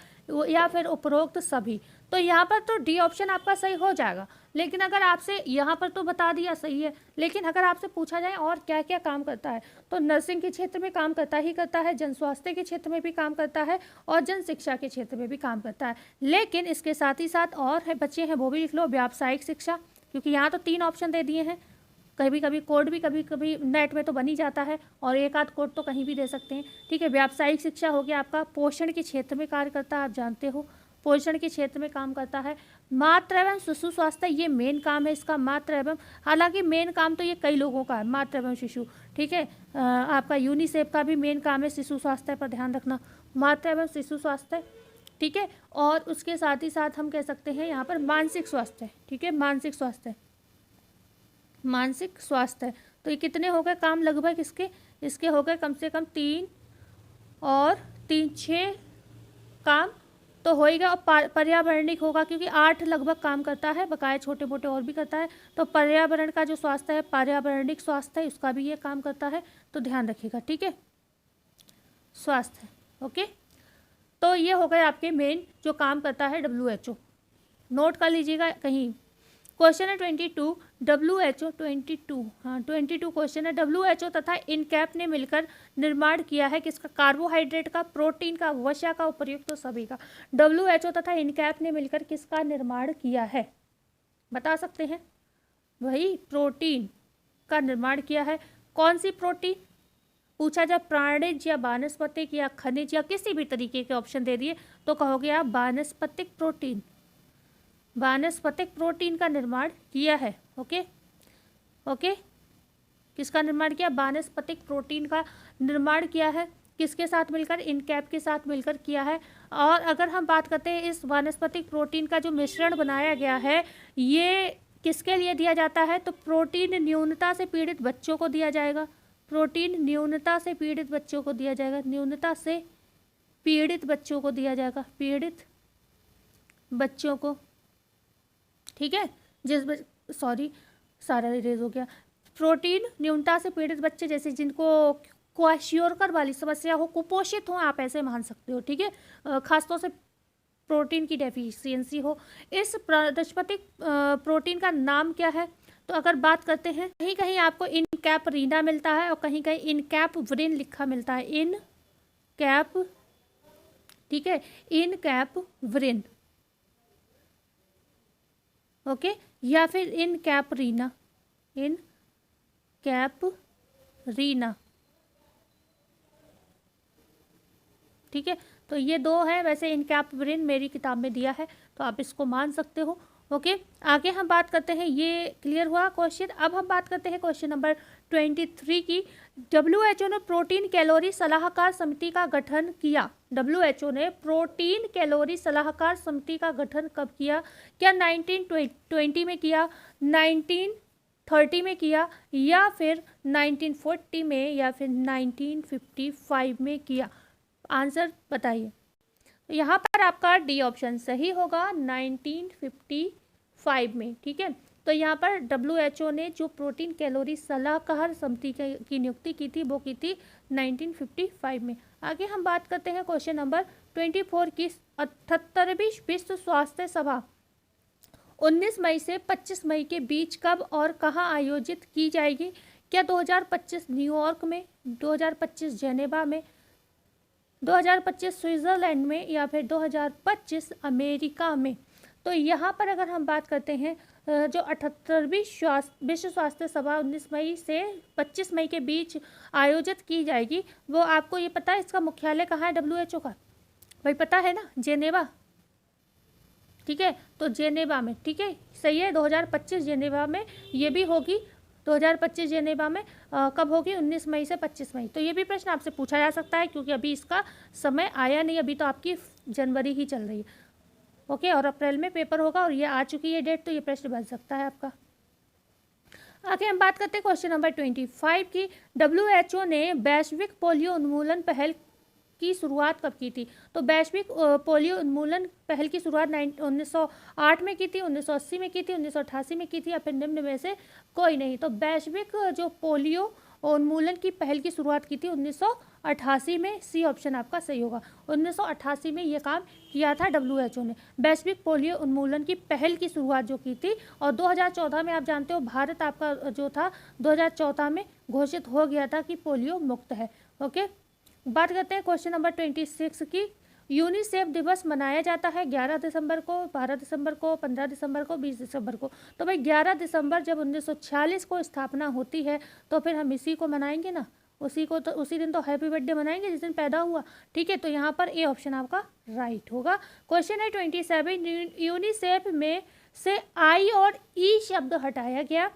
या फिर उपरोक्त सभी? तो यहाँ पर तो डी ऑप्शन आपका सही हो जाएगा, लेकिन अगर आपसे यहाँ पर तो बता दिया सही है, लेकिन अगर आपसे पूछा जाए और क्या क्या काम करता है, तो नर्सिंग के क्षेत्र में काम करता है, जन स्वास्थ्य के क्षेत्र में भी काम करता है, और जन शिक्षा के क्षेत्र में भी काम करता है। लेकिन इसके साथ ही साथ और है बच्चे हैं, वो भी लिख लो, व्यावसायिक शिक्षा, क्योंकि यहाँ तो 3 ऑप्शन दे दिए हैं। कभी कभी कोड भी कभी कभी नेट में तो बन ही जाता है, और एक आध कोड तो कहीं भी दे सकते हैं, ठीक है। व्यावसायिक शिक्षा हो गया आपका, पोषण के क्षेत्र में कार्य करता है, आप जानते हो पोषण के क्षेत्र में काम करता है। मातृ एवं शिशु स्वास्थ्य, ये मेन काम है इसका, मातृ एवं, हालांकि मेन काम तो ये कई लोगों का है, मातृ एवं शिशु, ठीक है। आपका यूनिसेफ का भी मेन काम है शिशु स्वास्थ्य पर ध्यान रखना, मातृ एवं शिशु स्वास्थ्य, ठीक है। और उसके साथ ही साथ हम कह सकते हैं यहाँ पर मानसिक स्वास्थ्य, ठीक है, मानसिक स्वास्थ्य, मानसिक स्वास्थ्य। तो ये कितने हो गए काम लगभग इसके हो गए कम से कम 3 और 3 6 काम तो होएगा। और पर्यावरणिक होगा क्योंकि 8 लगभग काम करता है, बकाया छोटे मोटे और भी करता है। तो पर्यावरण का जो स्वास्थ्य है, पर्यावरणिक स्वास्थ्य है, उसका भी ये काम करता है, तो ध्यान रखिएगा, ठीक है, स्वास्थ्य। ओके, तो ये हो गए आपके मेन जो काम करता है WHO। नोट कर लीजिएगा कहीं। क्वेश्चन है 22, WHO 22, हाँ 22 क्वेश्चन है। WHO तथा इनकैप ने मिलकर निर्माण किया है किसका? कार्बोहाइड्रेट का, प्रोटीन का, वसा का, उपयुक्त तो सभी का। WHO तथा इनकैप ने मिलकर किसका निर्माण किया है? बता सकते हैं? वही प्रोटीन का निर्माण किया है। कौन सी प्रोटीन? पूछा जाए प्राणिज या वानस्पतिक या खनिज या किसी भी तरीके के ऑप्शन दे दिए तो कहोगे आप वानस्पतिक प्रोटीन, वानस्पतिक प्रोटीन का निर्माण किया है। ओके ओके, किसका निर्माण किया? वानस्पतिक प्रोटीन का निर्माण किया है। किसके साथ मिलकर? इनकैप के साथ मिलकर किया है। और अगर हम बात करते हैं इस वानस्पतिक प्रोटीन का जो मिश्रण बनाया गया है, ये किसके लिए दिया जाता है? तो प्रोटीन न्यूनता से पीड़ित बच्चों को दिया जाएगा। प्रोटीन न्यूनता से पीड़ित बच्चों को दिया जाएगा, न्यूनता से पीड़ित बच्चों को दिया जाएगा, पीड़ित बच्चों को, ठीक है। सारा इरेज हो गया। प्रोटीन न्यूनता से पीड़ित बच्चे जैसे जिनको क्वाशियोरकर वाली समस्या हो, कुपोषित हो, आप ऐसे मान सकते हो, ठीक है, खासतौर से प्रोटीन की डेफिशिएंसी हो। इस वानस्पतिक प्रोटीन का नाम क्या है? तो अगर बात करते हैं, कहीं कहीं आपको इनकैपरीना मिलता है और कहीं कहीं इनकैपवरिन लिखा मिलता है, इनकैप, ठीक है, इनकैपवरिन, ओके, या फिर इनकैपरीना, इनकैपरीना, ठीक है। तो ये दो है, वैसे इनकैपवरिन मेरी किताब में दिया है तो आप इसको मान सकते हो। ओके, आगे हम बात करते हैं, ये क्लियर हुआ क्वेश्चन। अब हम बात करते हैं क्वेश्चन नंबर 23 की। WHO ने प्रोटीन कैलोरी सलाहकार समिति का गठन किया। WHO ने प्रोटीन कैलोरी सलाहकार समिति का गठन कब किया? क्या 1920 में किया, 1930 में किया, या फिर 1940 में, या फिर 1955 में किया? आंसर बताइए। यहाँ पर आपका डी ऑप्शन सही होगा, 1955 में, ठीक है। तो यहाँ पर WHO ने जो प्रोटीन कैलोरी सलाहकार समिति की नियुक्ति की थी वो की थी 1955 में। आगे हम बात करते हैं क्वेश्चन नंबर 24 की। 78वीं विश्व स्वास्थ्य सभा 19 मई से 25 मई के बीच कब और कहाँ आयोजित की जाएगी? क्या 2025 न्यूयॉर्क में, 2025 जेनेवा में, 2025 स्विट्जरलैंड में, या फिर 2025 अमेरिका में? तो यहाँ पर अगर हम बात करते हैं जो 78वीं विश्व स्वास्थ्य सभा 19 मई से 25 मई के बीच आयोजित की जाएगी, वो आपको ये पता है इसका मुख्यालय कहाँ है WHO का? भाई पता है ना, जेनेवा, ठीक है। तो जेनेवा में, ठीक है, सही है, 2025 जेनेवा में ये भी होगी। 2025 जेनेवा में कब होगी? 19 मई से 25 मई। तो ये भी प्रश्न आपसे पूछा जा सकता है क्योंकि अभी इसका समय आया नहीं, अभी तो आपकी जनवरी ही चल रही है, ओके, और अप्रैल में पेपर होगा और ये आ चुकी है डेट, तो ये प्रश्न बन सकता है आपका। आगे हम बात करते हैं क्वेश्चन नंबर 25 की। WHO ने वैश्विक पोलियो उन्मूलन पहल की शुरुआत कब की थी? तो वैश्विक पोलियो उन्मूलन पहल की शुरुआत 1908 में की थी, 1980 में की थी, 1988 में की थी, या फिर निम्न में से कोई नहीं? तो वैश्विक जो पोलियो उन्मूलन की पहल की शुरुआत की थी 1988 में, सी ऑप्शन आपका सही होगा। 1988 में ये काम किया था WHO ने, वैश्विक पोलियो उन्मूलन की पहल की शुरुआत जो की थी। और 2014 में आप जानते हो भारत आपका जो था 2014 में घोषित हो गया था कि पोलियो मुक्त है। ओके, बात करते हैं क्वेश्चन नंबर 26 की। यूनिसेफ दिवस मनाया जाता है 11 दिसंबर को, 12 दिसंबर को, 15 दिसंबर को, 20 दिसंबर को। तो भाई 11 दिसंबर जब 1946 को स्थापना होती है तो फिर हम इसी को मनाएंगे ना, उसी दिन तो हैप्पी बर्थडे मनाएंगे जिस दिन पैदा हुआ, ठीक है। तो यहाँ पर ए ऑप्शन आपका राइट होगा। क्वेश्चन है 27, यूनिसेफ में से आई और ई शब्द हटाया गया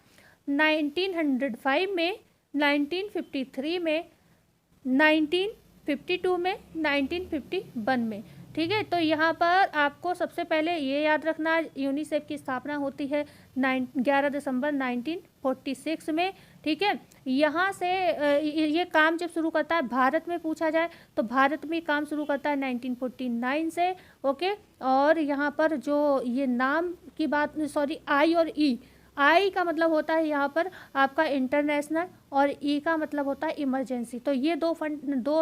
1905 में, 1953 में, 1952 में, 1951 में। ठीक है, तो यहाँ पर आपको सबसे पहले ये याद रखना, यूनिसेफ की स्थापना होती है 11 दिसंबर 1946 में। ठीक है, यहाँ से ये काम जब शुरू करता है, भारत में पूछा जाए तो भारत में काम शुरू करता है 1949 से। ओके, और यहाँ पर जो ये नाम की बात, सॉरी, आई और ई, आई का मतलब होता है यहाँ पर आपका इंटरनेशनल, और ई का मतलब होता है इमरजेंसी। तो ये दो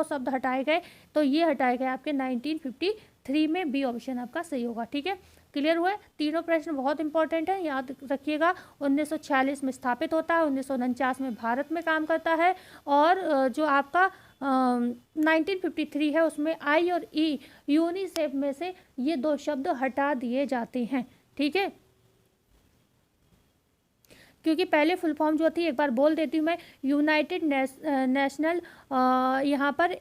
शब्द हटाए गए, तो ये हटाए गए आपके 1953 में। बी ऑप्शन आपका सही होगा। ठीक है, क्लियर हुए? तीनों प्रश्न बहुत इंपॉर्टेंट है, याद रखिएगा। 1946 में स्थापित होता है, 1949 में भारत में काम करता है, और जो आपका 1953 है उसमें आई और ई, यूनिसेफ में से ये दो शब्द हटा दिए जाते हैं। ठीक है, क्योंकि पहले फुल फॉर्म जो थी एक बार बोल देती हूँ मैं, यूनाइटेड नेशनल, यहाँ पर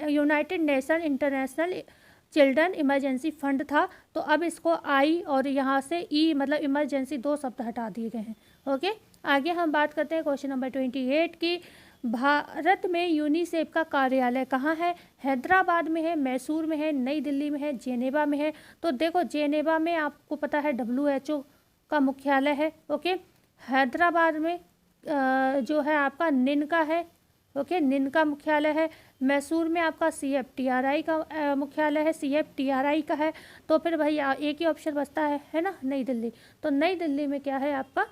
United nation international children emergency fund था। तो अब इसको आई और यहाँ से ई मतलब इमरजेंसी, दो शब्द हटा दिए गए हैं। ओके, आगे हम बात करते हैं क्वेश्चन नंबर 28 की। भारत में यूनिसेफ का कार्यालय कहाँ है? हैदराबाद में है, मैसूर में है, नई दिल्ली में है, जेनेवा में है। तो देखो, जेनेवा में आपको पता है WHO का मुख्यालय है। ओके, हैदराबाद में जो है आपका निन का है। ओके, निन का मुख्यालय है। मैसूर में आपका CFTRI का मुख्यालय है, CFTRI का है। तो फिर भाई एक ही ऑप्शन बचता है ना, नई दिल्ली। तो नई दिल्ली में क्या है आपका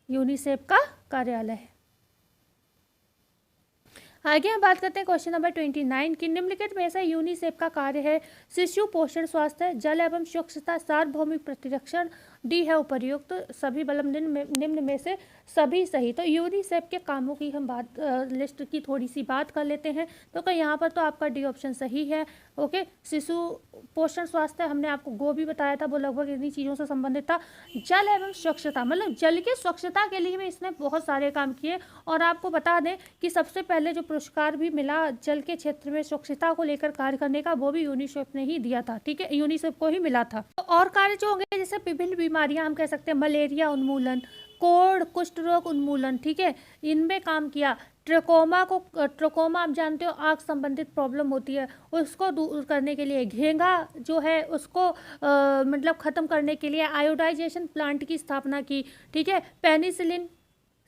यूनिसेफ का कार्यालय है। आगे हम बात करते हैं क्वेश्चन नंबर 29 की। निम्नलिखित में से यूनिसेफ का कार्य है शिशु पोषण, स्वास्थ्य, जल एवं स्वच्छता, सार्वभौमिक प्रतिरक्षण। डी है उपर्युक्त सभी, मतलब निम्न में से सभी सही। तो यूनिसेफ के कामों की हम बात लिस्ट की थोड़ी सी बात कर लेते हैं। तो यहाँ पर तो आपका डी ऑप्शन सही है। ओके, शिशु पोषण, स्वास्थ्य हमने आपको गो भी बताया था, वो लगभग इन्हीं चीज़ों से संबंधित था। जल एवं स्वच्छता, मतलब जल की स्वच्छता के लिए भी इसने बहुत सारे काम किए। और आपको बता दें कि सबसे पहले जो पुरस्कार भी मिला जल के क्षेत्र में स्वच्छता को लेकर कार्य करने का, वो भी यूनिसेफ ने ही दिया था। ठीक है, यूनिसेफ को ही मिला था। तो और कार्य जो होंगे, जैसे विभिन्न बीमारियां हम कह सकते हैं, मलेरिया उन्मूलन, कोढ़, कुष्ठ रोग उन्मूलन, ठीक है, इनमें काम किया। ट्रकोमा आप जानते हो आँख संबंधित प्रॉब्लम होती है, उसको दूर करने के लिए, घेंघा जो है उसको मतलब ख़त्म करने के लिए आयोडाइजेशन प्लांट की स्थापना की। ठीक है, पेनिसिलिन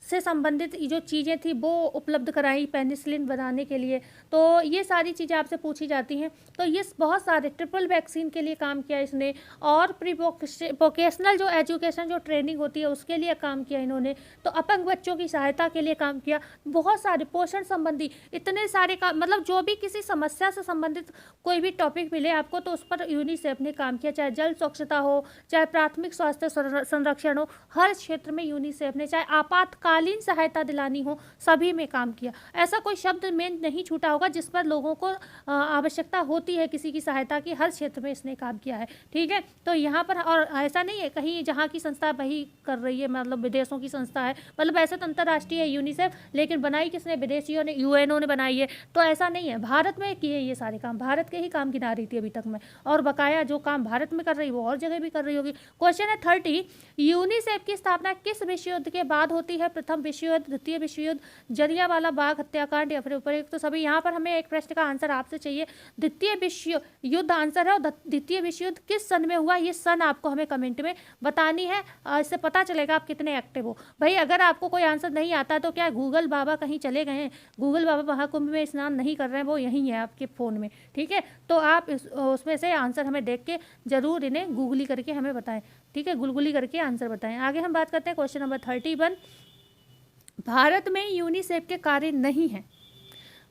से संबंधित जो चीज़ें थी वो उपलब्ध कराई पेनिसिलिन बनाने के लिए। तो ये सारी चीज़ें आपसे पूछी जाती हैं। तो ये बहुत सारे ट्रिपल वैक्सीन के लिए काम किया इसने, और प्री वोकेशनल जो एजुकेशन जो ट्रेनिंग होती है उसके लिए काम किया इन्होंने। तो अपंग बच्चों की सहायता के लिए काम किया। बहुत सारे पोषण संबंधी इतने सारे काम, मतलब जो भी किसी समस्या से संबंधित कोई भी टॉपिक मिले आपको तो उस पर यूनिसेफ ने काम किया, चाहे जल स्वच्छता हो, चाहे प्राथमिक स्वास्थ्य संरक्षण हो, हर क्षेत्र में यूनिसेफ ने, चाहे आपातकालीन सहायता दिलानी हो, सभी में काम किया। ऐसा कोई शब्द में नहीं छूटा होगा जिस पर लोगों को आवश्यकता होती है किसी की सहायता की, हर क्षेत्र में इसने काम किया है। ठीक है, तो यहाँ पर, और ऐसा नहीं है कहीं जहाँ की संस्था वही कर रही है, मतलब विदेशों की संस्था है, मतलब ऐसा तो अंतर्राष्ट्रीय है यूनिसेफ, लेकिन बनाई किसने? विदेशियों ने, UNO ने बनाई है। तो ऐसा नहीं है, भारत में किए ये सारे काम, भारत के ही काम गिना रही थी अभी तक मैं, और बकाया जो काम भारत में कर रही वो और जगह भी कर रही होगी। क्वेश्चन है 30, यूनिसेफ की स्थापना किस विश्व युद्ध के बाद होती है? प्रथम विश्व युद्ध, द्वितीय विश्व युद्ध, जलियांवाला बाग हत्याकांड, या फिर उपयुक्त तो सभी। यहाँ पर हमें एक प्रश्न का आंसर आपसे चाहिए, द्वितीय विश्व युद्ध आंसर है, और द्वितीय विश्व युद्ध किस सन में हुआ, ये सन आपको हमें कमेंट में बतानी है। इससे पता चलेगा आप कितने एक्टिव हो। भाई अगर आपको कोई आंसर नहीं आता तो क्या गूगल बाबा कहीं चले गए हैं? गूगल बाबा महाकुंभ में स्नान नहीं कर रहे हैं, वो यहीं है आपके फ़ोन में। ठीक है, तो आप उसमें से आंसर हमें देख के जरूर इन्हें गूगली करके हमें बताएं। ठीक है, गुलगुली करके आंसर बताएं। आगे हम बात करते हैं क्वेश्चन नंबर 31, भारत में यूनिसेफ के कार्य नहीं हैं।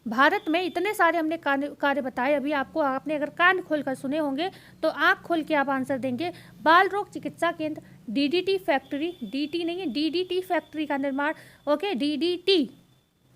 भारत में इतने सारे हमने कार्य बताए अभी आपको, आपने अगर कान खोलकर सुने होंगे तो आँख खोल के आप आंसर देंगे। बाल रोग चिकित्सा केंद्र, DDT फैक्ट्री, DT नहीं है, DDT फैक्ट्री का निर्माण। ओके, DDT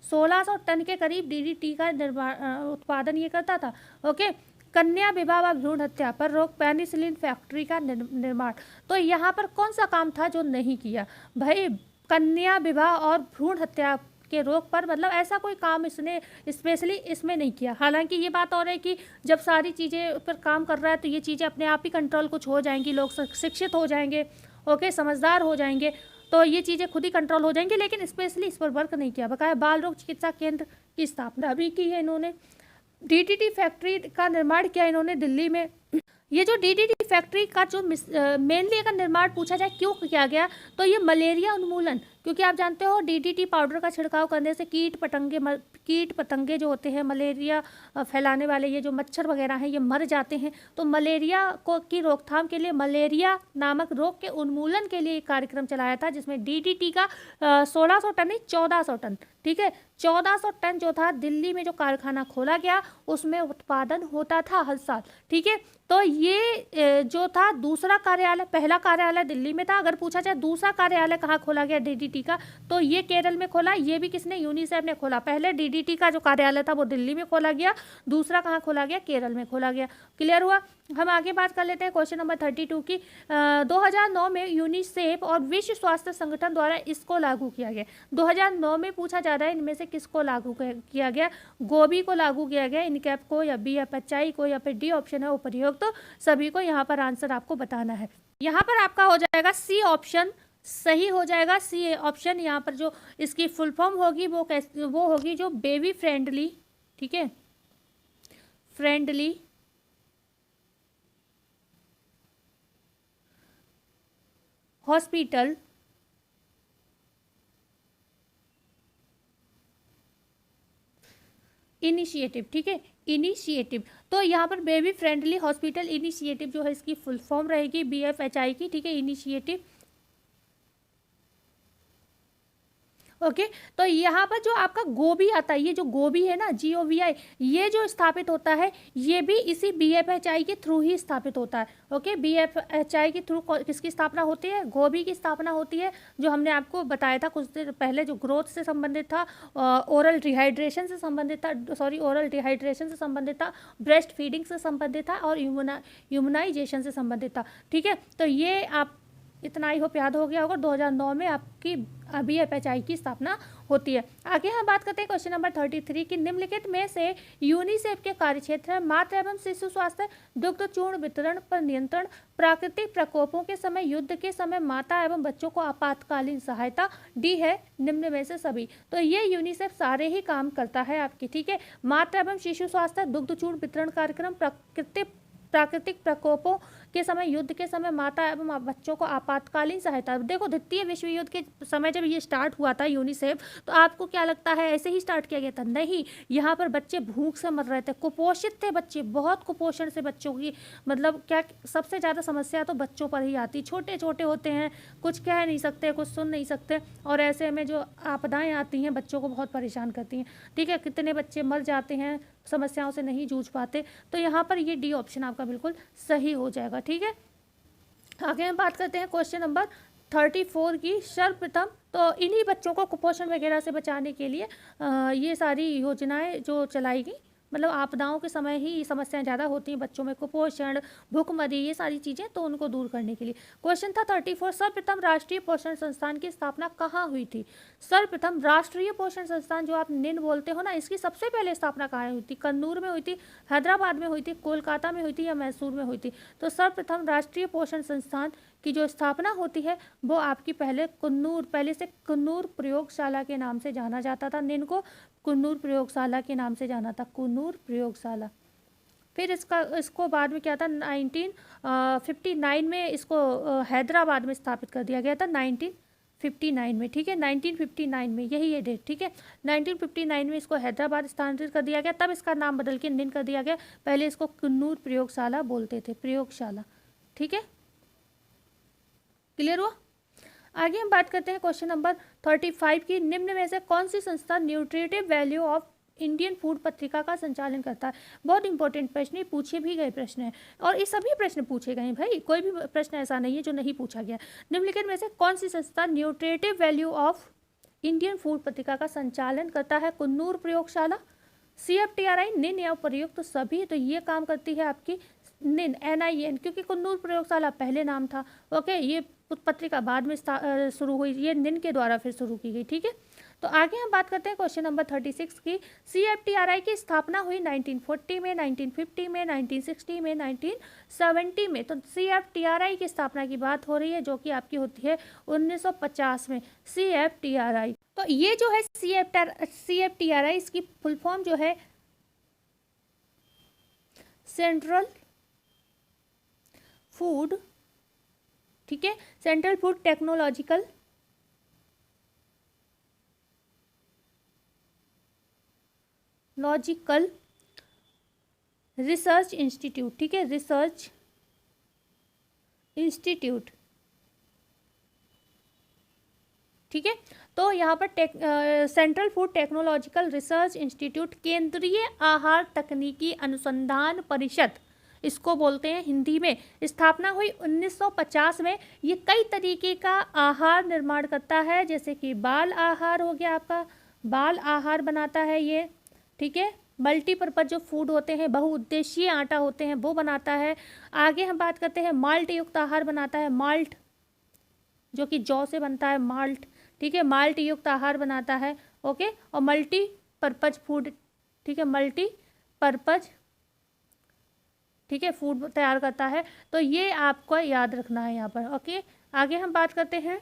1600 टन के करीब DDT का निर्माण उत्पादन ये करता था। ओके, कन्या विवाह व भ्रूण हत्या पर रोक, पेनिसिलिन फैक्ट्री का निर्माण। तो यहाँ पर कौन सा काम था जो नहीं किया? भाई कन्या विवाह और भ्रूण हत्या के रोक पर, मतलब ऐसा कोई काम इसने स्पेशली इसमें नहीं किया। हालांकि ये बात और है कि जब सारी चीज़ें पर काम कर रहा है तो ये चीज़ें अपने आप ही कंट्रोल कुछ हो जाएंगी, लोग शिक्षित हो जाएंगे, ओके, समझदार हो जाएंगे। तो ये चीज़ें खुद ही कंट्रोल हो जाएंगी, लेकिन स्पेशली इस पर वर्क नहीं किया। बकाया बाल रोग चिकित्सा केंद्र की स्थापना भी की है इन्होंने। डीडीटी फैक्ट्री का निर्माण किया इन्होंने दिल्ली में। ये जो डीडीटी फैक्ट्री का जो मेनली अगर निर्माण पूछा जाए क्यों किया गया, तो ये मलेरिया उन्मूलन, क्योंकि आप जानते हो डीडीटी पाउडर का छिड़काव करने से कीट पतंगे जो होते हैं मलेरिया फैलाने वाले, ये जो मच्छर वगैरह हैं, ये मर जाते हैं। तो मलेरिया को की रोकथाम के लिए, मलेरिया नामक रोग के उन्मूलन के लिए एक कार्यक्रम चलाया था, जिसमें डीडीटी का 1600 टन नहीं 1400 टन, ठीक है, 1400 टन जो था दिल्ली में जो कारखाना खोला गया उसमें उत्पादन होता था हर साल, ठीक है। तो ये जो था दूसरा कार्यालय, पहला कार्यालय दिल्ली में था। अगर पूछा जाए दूसरा कार्यालय कहाँ खोला गया डीडीटी का, तो ये केरल में खोला। ये भी किसने, यूनिसेफ ने खोला। पहले डीडीटी का जो कार्यालय था वो दिल्ली में खोला गया, दूसरा कहाँ खोला गया, केरल में खोला गया। क्लियर हुआ। हम आगे बात कर लेते हैं क्वेश्चन नंबर 32 की। 2009 में यूनिसेफ और विश्व स्वास्थ्य संगठन द्वारा इसको लागू किया गया। 2009 में पूछा जा रहा है इनमें से किसको लागू किया गया। गोभी को लागू किया गया, इनकैप को, या BFHI को, या फिर डी ऑप्शन है उपर्युक्त। तो सभी को यहाँ पर आंसर आपको बताना है। यहाँ पर आपका हो जाएगा सी ऑप्शन सही हो जाएगा। सी ऑप्शन यहाँ पर जो इसकी फुल फॉर्म होगी वो होगी जो बेबी फ्रेंडली, ठीक है, फ्रेंडली हॉस्पिटल इनिशिएटिव, ठीक है, इनिशिएटिव। तो यहाँ पर बेबी फ्रेंडली हॉस्पिटल इनिशिएटिव जो है इसकी फुल फॉर्म रहेगी BFHI की, ठीक है, इनिशिएटिव। ओके तो यहाँ पर जो आपका गोभी आता है, ये जो गोभी है ना GOVI, ये जो स्थापित होता है ये भी इसी BFHI के थ्रू ही स्थापित होता है। ओके BFHI के थ्रू किसकी स्थापना होती है, गोभी की स्थापना होती है, जो हमने आपको बताया था कुछ देर पहले, जो ग्रोथ से संबंधित था, ओरल डिहाइड्रेशन से संबंधित था, ओरल डिहाइड्रेशन से संबंधित था, ब्रेस्ट फीडिंग से संबंधित था, और ह्यूमनाइजेशन से संबंधित था, ठीक है। तो ये आप इतना ही होप याद हो गया होगा। 2009 में आपकी BFHI की स्थापना होती है। आगे हम बात करते हैं क्वेश्चन नंबर 33 की। निम्नलिखित में से यूनिसेफ के कार्यक्षेत्र है मातृ एवं शिशु स्वास्थ्य, दुग्ध चूर्ण वितरण पर नियंत्रण, प्राकृतिक प्रकोपों के समय, युद्ध के समय माता एवं बच्चों को आपातकालीन सहायता। डी है निम्न में से सभी। तो ये यूनिसेफ सारे ही काम करता है आपकी, ठीक है। मातृ एवं शिशु स्वास्थ्य, दुग्ध चूर्ण वितरण कार्यक्रम, प्राकृतिक प्रकोपों के समय, युद्ध के समय माता एवं बच्चों को आपातकालीन सहायता। देखो द्वितीय विश्व युद्ध के समय जब ये स्टार्ट हुआ था यूनिसेफ, तो आपको क्या लगता है ऐसे ही स्टार्ट किया गया था? नहीं, यहाँ पर बच्चे भूख से मर रहे थे, कुपोषित थे बच्चे, बहुत कुपोषण से बच्चों की मतलब क्या सबसे ज़्यादा समस्या तो बच्चों पर ही आती। छोटे छोटे होते हैं, कुछ कह नहीं सकते, कुछ सुन नहीं सकते, और ऐसे में जो आपदाएं आती हैं बच्चों को बहुत परेशान करती हैं, ठीक है। कितने बच्चे मर जाते हैं, समस्याओं से नहीं जूझ पाते। तो यहाँ पर ये डी ऑप्शन आपका बिल्कुल सही हो जाएगा, ठीक है। आगे हम बात करते हैं क्वेश्चन नंबर 34 की। सर्वप्रथम तो इन्हीं बच्चों को कुपोषण वगैरह से बचाने के लिए ये सारी योजनाएं जो चलाई गई, मतलब आपदाओं के समय ही समस्याएं ज़्यादा होती हैं बच्चों में, कुपोषण, भूखमरी, ये सारी चीज़ें, तो उनको दूर करने के लिए। क्वेश्चन था 34, सर्वप्रथम राष्ट्रीय पोषण संस्थान की स्थापना कहाँ हुई थी? सर्वप्रथम राष्ट्रीय पोषण संस्थान जो आप निन बोलते हो ना, इसकी सबसे पहले स्थापना कहाँ हुई थी? कन्नूर में हुई थी, हैदराबाद में हुई थी, कोलकाता में हुई थी, या मैसूर में हुई थी? तो सर्वप्रथम राष्ट्रीय पोषण संस्थान की जो स्थापना होती है वो आपकी पहले से कुन्नूर प्रयोगशाला के नाम से जाना जाता था। निन को कुन्नूर प्रयोगशाला के नाम से जाना था, कुन्नूर प्रयोगशाला। फिर इसको बाद में क्या था, 1959 में इसको हैदराबाद में स्थापित कर दिया गया था, 1959 में, ठीक है, 1959 में, यही है डेट, ठीक है। 1959 में इसको हैदराबाद स्थानांतरित कर दिया गया, तब इसका नाम बदल के निन कर दिया गया। पहले इसको कुन्नूर प्रयोगशाला बोलते थे, प्रयोगशाला, ठीक है। क्लियर हुआ। आगे हम बात करते हैं क्वेश्चन नंबर 35 की। निम्न में से कौन सी संस्था nutritive value of Indian food पत्रिका का संचालन करता है? बहुत इंपॉर्टेंट प्रश्न, ये पूछे भी गए प्रश्न है, और ये सभी प्रश्न पूछे गए हैं भाई, कोई भी प्रश्न ऐसा नहीं है जो नहीं पूछा गया। निम्नलिखित में से कौन सी संस्था nutritive value of Indian food पत्रिका का संचालन करता है? कुन्नूर प्रयोगशाला, CFTRI, निन, या उपर्युक्त सभी। तो ये काम करती है आपकी निन, NIN, क्योंकि कुन्नूर प्रयोगशाला पहले नाम था। ओके, ये पत्रिका बाद में शुरू हुई, ये निन के द्वारा फिर शुरू की गई, ठीक है। तो आगे हम बात करते हैं क्वेश्चन नंबर 36 की। CFTRI की स्थापना हुई 1940 में, 1950 में, 1960 में, 1970 में। तो CFTRI की स्थापना की बात हो रही है जो कि आपकी होती है 1950 में। CFTRI, तो ये जो है CFTRI इसकी फुल फॉर्म जो है सेंट्रल फूड, ठीक है, central food technological research institute, ठीक है, रिसर्च इंस्टीट्यूट, ठीक है। तो यहाँ पर central food technological research institute, केंद्रीय आहार तकनीकी अनुसंधान परिषद इसको बोलते हैं हिंदी में, स्थापना हुई 1950 में। ये कई तरीके का आहार निर्माण करता है, जैसे कि बाल आहार हो गया, आपका बाल आहार बनाता है ये, ठीक है। मल्टीपर्पज जो फूड होते हैं, बहुउद्देशीय आटा होते हैं, वो बनाता है। आगे हम बात करते हैं माल्ट युक्त आहार बनाता है, माल्ट जो कि जौ से बनता है, माल्ट, ठीक है, माल्ट युक्त आहार बनाता है, ओके। और मल्टीपर्पज फूड, ठीक है, मल्टीपर्पज, ठीक है, फूड तैयार करता है। तो ये आपको याद रखना है यहाँ पर, ओके। आगे हम बात करते हैं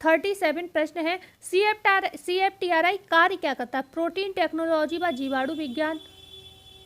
37 प्रश्न है, CFTRI कार्य क्या करता है? प्रोटीन टेक्नोलॉजी व जीवाणु विज्ञान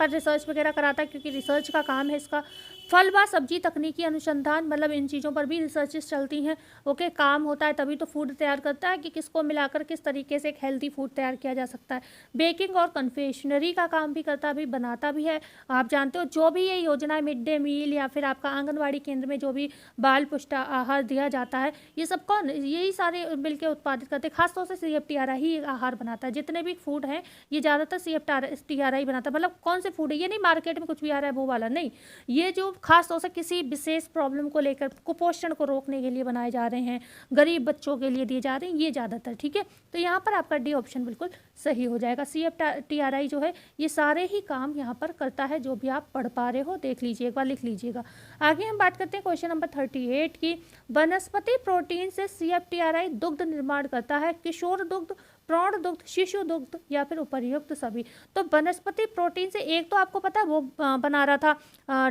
पर रिसर्च वगैरह कराता है, क्योंकि रिसर्च का काम है इसका। फल व सब्जी तकनीकी अनुसंधान, मतलब इन चीज़ों पर भी रिसर्चेस चलती हैं, ओके। काम होता है तभी तो फूड तैयार करता है कि किसको मिलाकर किस तरीके से एक हेल्दी फूड तैयार किया जा सकता है। बेकिंग और कन्फेक्शनरी का काम भी करता भी, बनाता भी है। आप जानते हो जो भी ये योजना मिड डे मील या फिर आपका आंगनवाड़ी केंद्र में जो भी बाल पुष्टा आहार दिया जाता है, ये सब कौन, यही सारे मिलकर उत्पादित करते हैं। खासतौर से CFTRI ही आहार बनाता है। जितने भी फूड हैं ये ज़्यादातर CFTRI बनाता है। मतलब कौन से फूड है, ये नहीं मार्केट में कुछ भी आ रहा है वो वाला नहीं, ये जो खास तौर से किसी विशेष प्रॉब्लम को लेकर, कुपोषण को रोकने के लिए बनाए जा रहे हैं, गरीब बच्चों के लिए दिए जा रहे हैं, ये ज़्यादातर, ठीक है। तो यहाँ पर आपका डी ऑप्शन बिल्कुल सही हो जाएगा। CFTRI जो है ये सारे ही काम यहाँ पर करता है, जो भी आप पढ़ पा रहे हो देख लीजिए, एक बार लिख लीजिएगा। आगे हम बात करते हैं क्वेश्चन नंबर 38 की। वनस्पति प्रोटीन से CFTRI दुग्ध निर्माण करता है, किशोर दुग्ध, प्रौढ़ दुग्ध, शिशु दुग्ध या फिर उपर्युक्त सभी। तो वनस्पति प्रोटीन से एक तो आपको पता है वो बना रहा था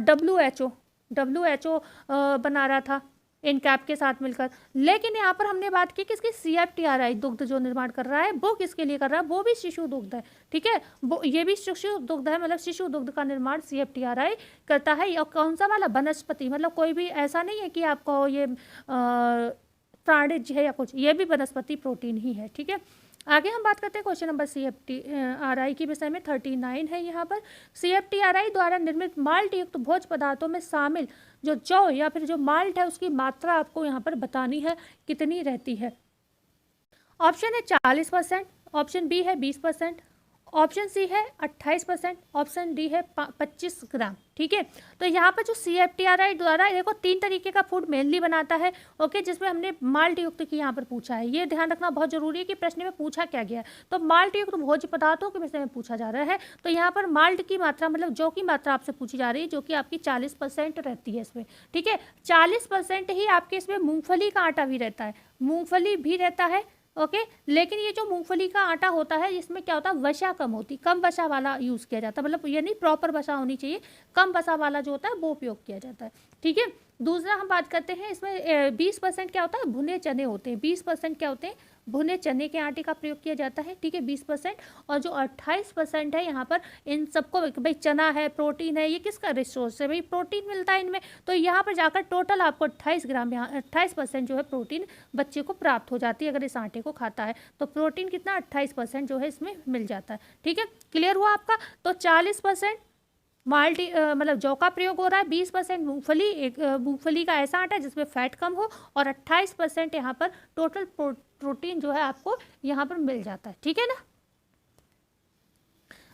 WHO बना रहा था इनकैप के साथ मिलकर, लेकिन यहाँ पर हमने बात की किसकी, CFTRI दुग्ध जो निर्माण कर रहा है वो किसके लिए कर रहा है, वो भी शिशु दुग्ध है, ठीक है, वो ये भी शिशु दुग्ध है, मतलब शिशु दुग्ध का निर्माण CFTRI करता है। और कौन सा वाला, वनस्पति, मतलब कोई भी ऐसा नहीं है कि आपको ये प्राणिज है या कुछ, ये भी वनस्पति प्रोटीन ही है, ठीक है। आगे हम बात करते हैं क्वेश्चन नंबर CFTRI के विषय में, 39 है यहाँ पर। CFTRI द्वारा निर्मित माल्ट युक्त भोज्य पदार्थों में शामिल जो जौ या फिर जो माल्ट है उसकी मात्रा आपको यहाँ पर बतानी है कितनी रहती है। ऑप्शन है 40%, ऑप्शन बी है 20%, ऑप्शन सी है 28%, ऑप्शन डी है 25 ग्राम, ठीक है। तो यहाँ पर जो CFTRI द्वारा देखो 3 तरीके का फूड मेनली बनाता है, ओके, जिसमें हमने माल्ट युक्त की यहाँ पर पूछा है। ये ध्यान रखना बहुत जरूरी है कि प्रश्न में पूछा क्या गया है। तो माल्ट युक्त भोज्य पदार्थों के विषय में पूछा जा रहा है, तो यहाँ पर माल्ट की मात्रा, मतलब जौ की मात्रा आपसे पूछी जा रही है, जो कि आपकी 40% रहती है इसमें, ठीक है। 40% ही आपके इसमें मूंगफली का आटा भी रहता है, मूंगफली भी रहता है, ओके। लेकिन ये जो मूंगफली का आटा होता है इसमें क्या होता है, वसा कम होती, कम वसा वाला यूज़ किया जाता है, मतलब ये नहीं प्रॉपर वसा होनी चाहिए, कम वसा वाला जो होता है वो उपयोग किया जाता है, ठीक है। दूसरा हम बात करते हैं इसमें 20% क्या होता है, भुने चने होते हैं, 20% क्या होते हैं, भुने चने के आटे का प्रयोग किया जाता है, ठीक है, 20%। और जो 28% है यहाँ पर इन सबको, भाई चना है, प्रोटीन है, ये किसका रिसोर्स है, भाई प्रोटीन मिलता है इनमें। तो यहाँ पर जाकर टोटल आपको 28 ग्राम, यहाँ 28% जो है प्रोटीन बच्चे को प्राप्त हो जाती है अगर इस आटे को खाता है। तो प्रोटीन कितना, 28% जो है इसमें मिल जाता है, ठीक है। क्लियर हुआ आपका। तो 40% माल्टी मतलब जौ का प्रयोग हो रहा है, 20% मूंगफली, एक मूंगफली का ऐसा आटा जिसमें फैट कम हो, और 28% यहाँ पर टोटल प्रोटीन जो है आपको यहाँ पर मिल जाता है, ठीक है ना।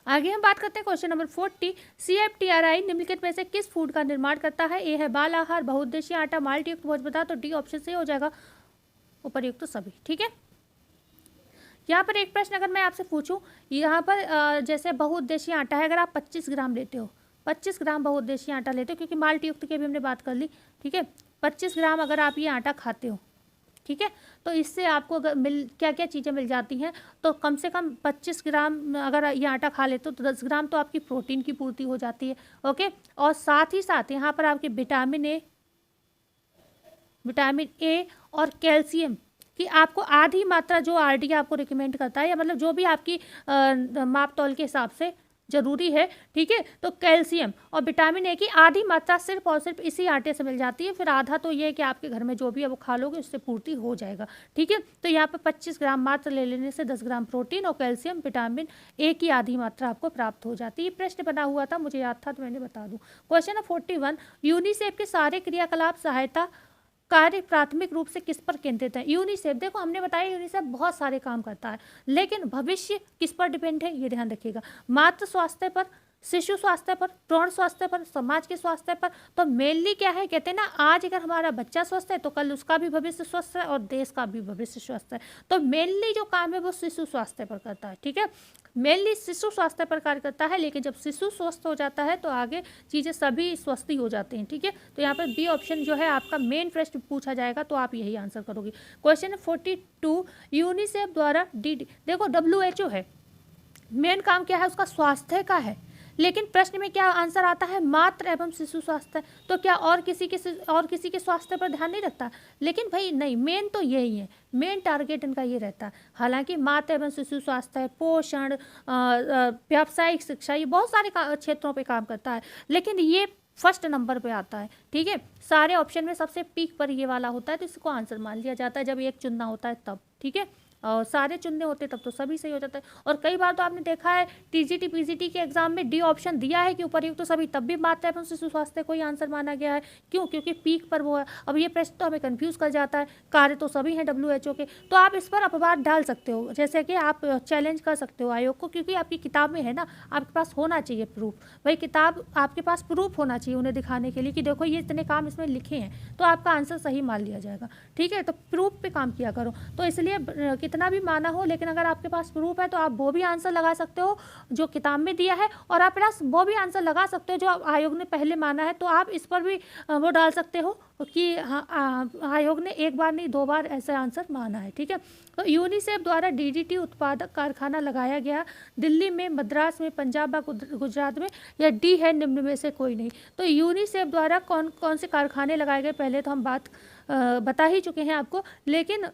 आगे हम बात करते हैं क्वेश्चन नंबर 40। CFTRI निम्नलिखित में से किस फूड का निर्माण करता है? ए है बाल आहार, बहुउद्देशीय आटा, माल्ट युक्त भोज्य पदार्थ, तो डी ऑप्शन से हो जाएगा उपर्युक्त तो सभी, ठीक है। यहाँ पर एक प्रश्न अगर मैं आपसे पूछूं, यहाँ पर जैसे बहुउद्देशीय आटा है, अगर आप 25 ग्राम लेते हो, 25 ग्राम बहुउद्देशीय आटा लेते हो, क्योंकि माल्ट युक्त की भी हमने बात कर ली, ठीक है। 25 ग्राम अगर आप ये आटा खाते हो, ठीक है। तो इससे आपको क्या क्या चीज़ें मिल जाती हैं, तो कम से कम 25 ग्राम अगर ये आटा खा लेते हो तो 10 ग्राम तो आपकी प्रोटीन की पूर्ति हो जाती है। ओके, और साथ ही साथ यहाँ पर आपके विटामिन ए और कैल्शियम कि आपको आधी मात्रा जो आरडीए आपको रिकमेंड करता है, या मतलब जो भी आपकी माप तौल के हिसाब से ज़रूरी है, ठीक है। तो कैल्शियम और विटामिन ए की आधी मात्रा सिर्फ और सिर्फ इसी आटे से मिल जाती है, फिर आधा तो ये है कि आपके घर में जो भी है वो खा लोगे, उससे पूर्ति हो जाएगा, ठीक है। तो यहाँ पर 25 ग्राम मात्र ले लेने से 10 ग्राम प्रोटीन और कैल्शियम विटामिन ए की आधी मात्रा आपको प्राप्त हो जाती है। ये प्रश्न बना हुआ था, मुझे याद था तो मैंने बता दूँ। क्वेश्चन नंबर 41, यूनिसेफ के सारे क्रियाकलाप सहायता कार्य प्राथमिक रूप से किस पर केंद्रित है? यूनिसेफ, देखो हमने बताया यूनिसेफ बहुत सारे काम करता है, लेकिन भविष्य किस पर डिपेंड है ये ध्यान रखिएगा। मातृ स्वास्थ्य पर, शिशु स्वास्थ्य पर, प्रौढ़ स्वास्थ्य पर, समाज के स्वास्थ्य पर। तो मेनली क्या है, कहते हैं ना आज अगर हमारा बच्चा स्वस्थ है तो कल उसका भी भविष्य स्वस्थ है और देश का भी भविष्य स्वस्थ है। तो मेनली जो काम है वो शिशु स्वास्थ्य पर करता है, ठीक है। मेनली शिशु स्वास्थ्य पर कार्य करता है, लेकिन जब शिशु स्वस्थ हो जाता है तो आगे चीज़ें सभी स्वस्थ ही हो जाती हैं, ठीक है। तो यहाँ पर बी ऑप्शन जो है आपका मेन प्रश्न पूछा जाएगा तो आप यही आंसर करोगे। क्वेश्चन 42, यूनिसेफ द्वारा देखो WHO है, मेन काम क्या है उसका, स्वास्थ्य का है, लेकिन प्रश्न में क्या आंसर आता है, मातृ एवं शिशु स्वास्थ्य। तो क्या और किसी के स्वास्थ्य पर ध्यान नहीं रखता? लेकिन भाई नहीं, मेन तो यही है, मेन टारगेट इनका ये रहता है। हालांकि मातृ एवं शिशु स्वास्थ्य, पोषण, व्यावसायिक शिक्षा, ये बहुत सारे क्षेत्रों पे काम करता है, लेकिन ये फर्स्ट नंबर पे आता है, ठीक है। सारे ऑप्शन में सबसे पीक पर ये वाला होता है, तो इसको आंसर मान लिया जाता है जब एक चुनना होता है तब, ठीक है। और सारे चुनने होते तब तो सभी सही हो जाता है। और कई बार तो आपने देखा है टीजीटी पीजीटी के एग्जाम में डी ऑप्शन दिया है कि उपर्युक्त तो सभी, तब भी मातृ एवं शिशु स्वास्थ्य को ही आंसर माना गया है। क्यों? क्योंकि पीक पर वो है। अब ये प्रश्न तो हमें कंफ्यूज कर जाता है, कार्य तो सभी हैं WHO के, तो आप इस पर अपवाद डाल सकते हो, जैसे कि आप चैलेंज कर सकते हो आयोग को, क्योंकि आपकी किताब में है ना, आपके पास होना चाहिए प्रूफ। भाई किताब आपके पास प्रूफ होना चाहिए उन्हें दिखाने के लिए कि देखो ये इतने काम इसमें लिखे हैं, तो आपका आंसर सही मान लिया जाएगा, ठीक है। तो प्रूफ पे काम किया करो। तो इसलिए कितना भी माना हो, लेकिन अगर आपके पास प्रूफ है तो आप वो भी आंसर लगा सकते हो जो किताब में दिया है, और आप प्लस वो भी आंसर लगा सकते हो जो आयोग ने पहले माना है। तो आप इस पर भी वो डाल सकते हो कि हाँ आयोग ने एक बार नहीं 2 बार ऐसा आंसर माना है, ठीक है। तो यूनिसेफ द्वारा DDT उत्पादक कारखाना लगाया गया दिल्ली में, मद्रास में, पंजाब व गुजरात में, या डी है निम्न में से कोई नहीं। तो यूनिसेफ द्वारा कौन कौन से कारखाने लगाए गए पहले तो हम बता ही चुके हैं आपको, लेकिन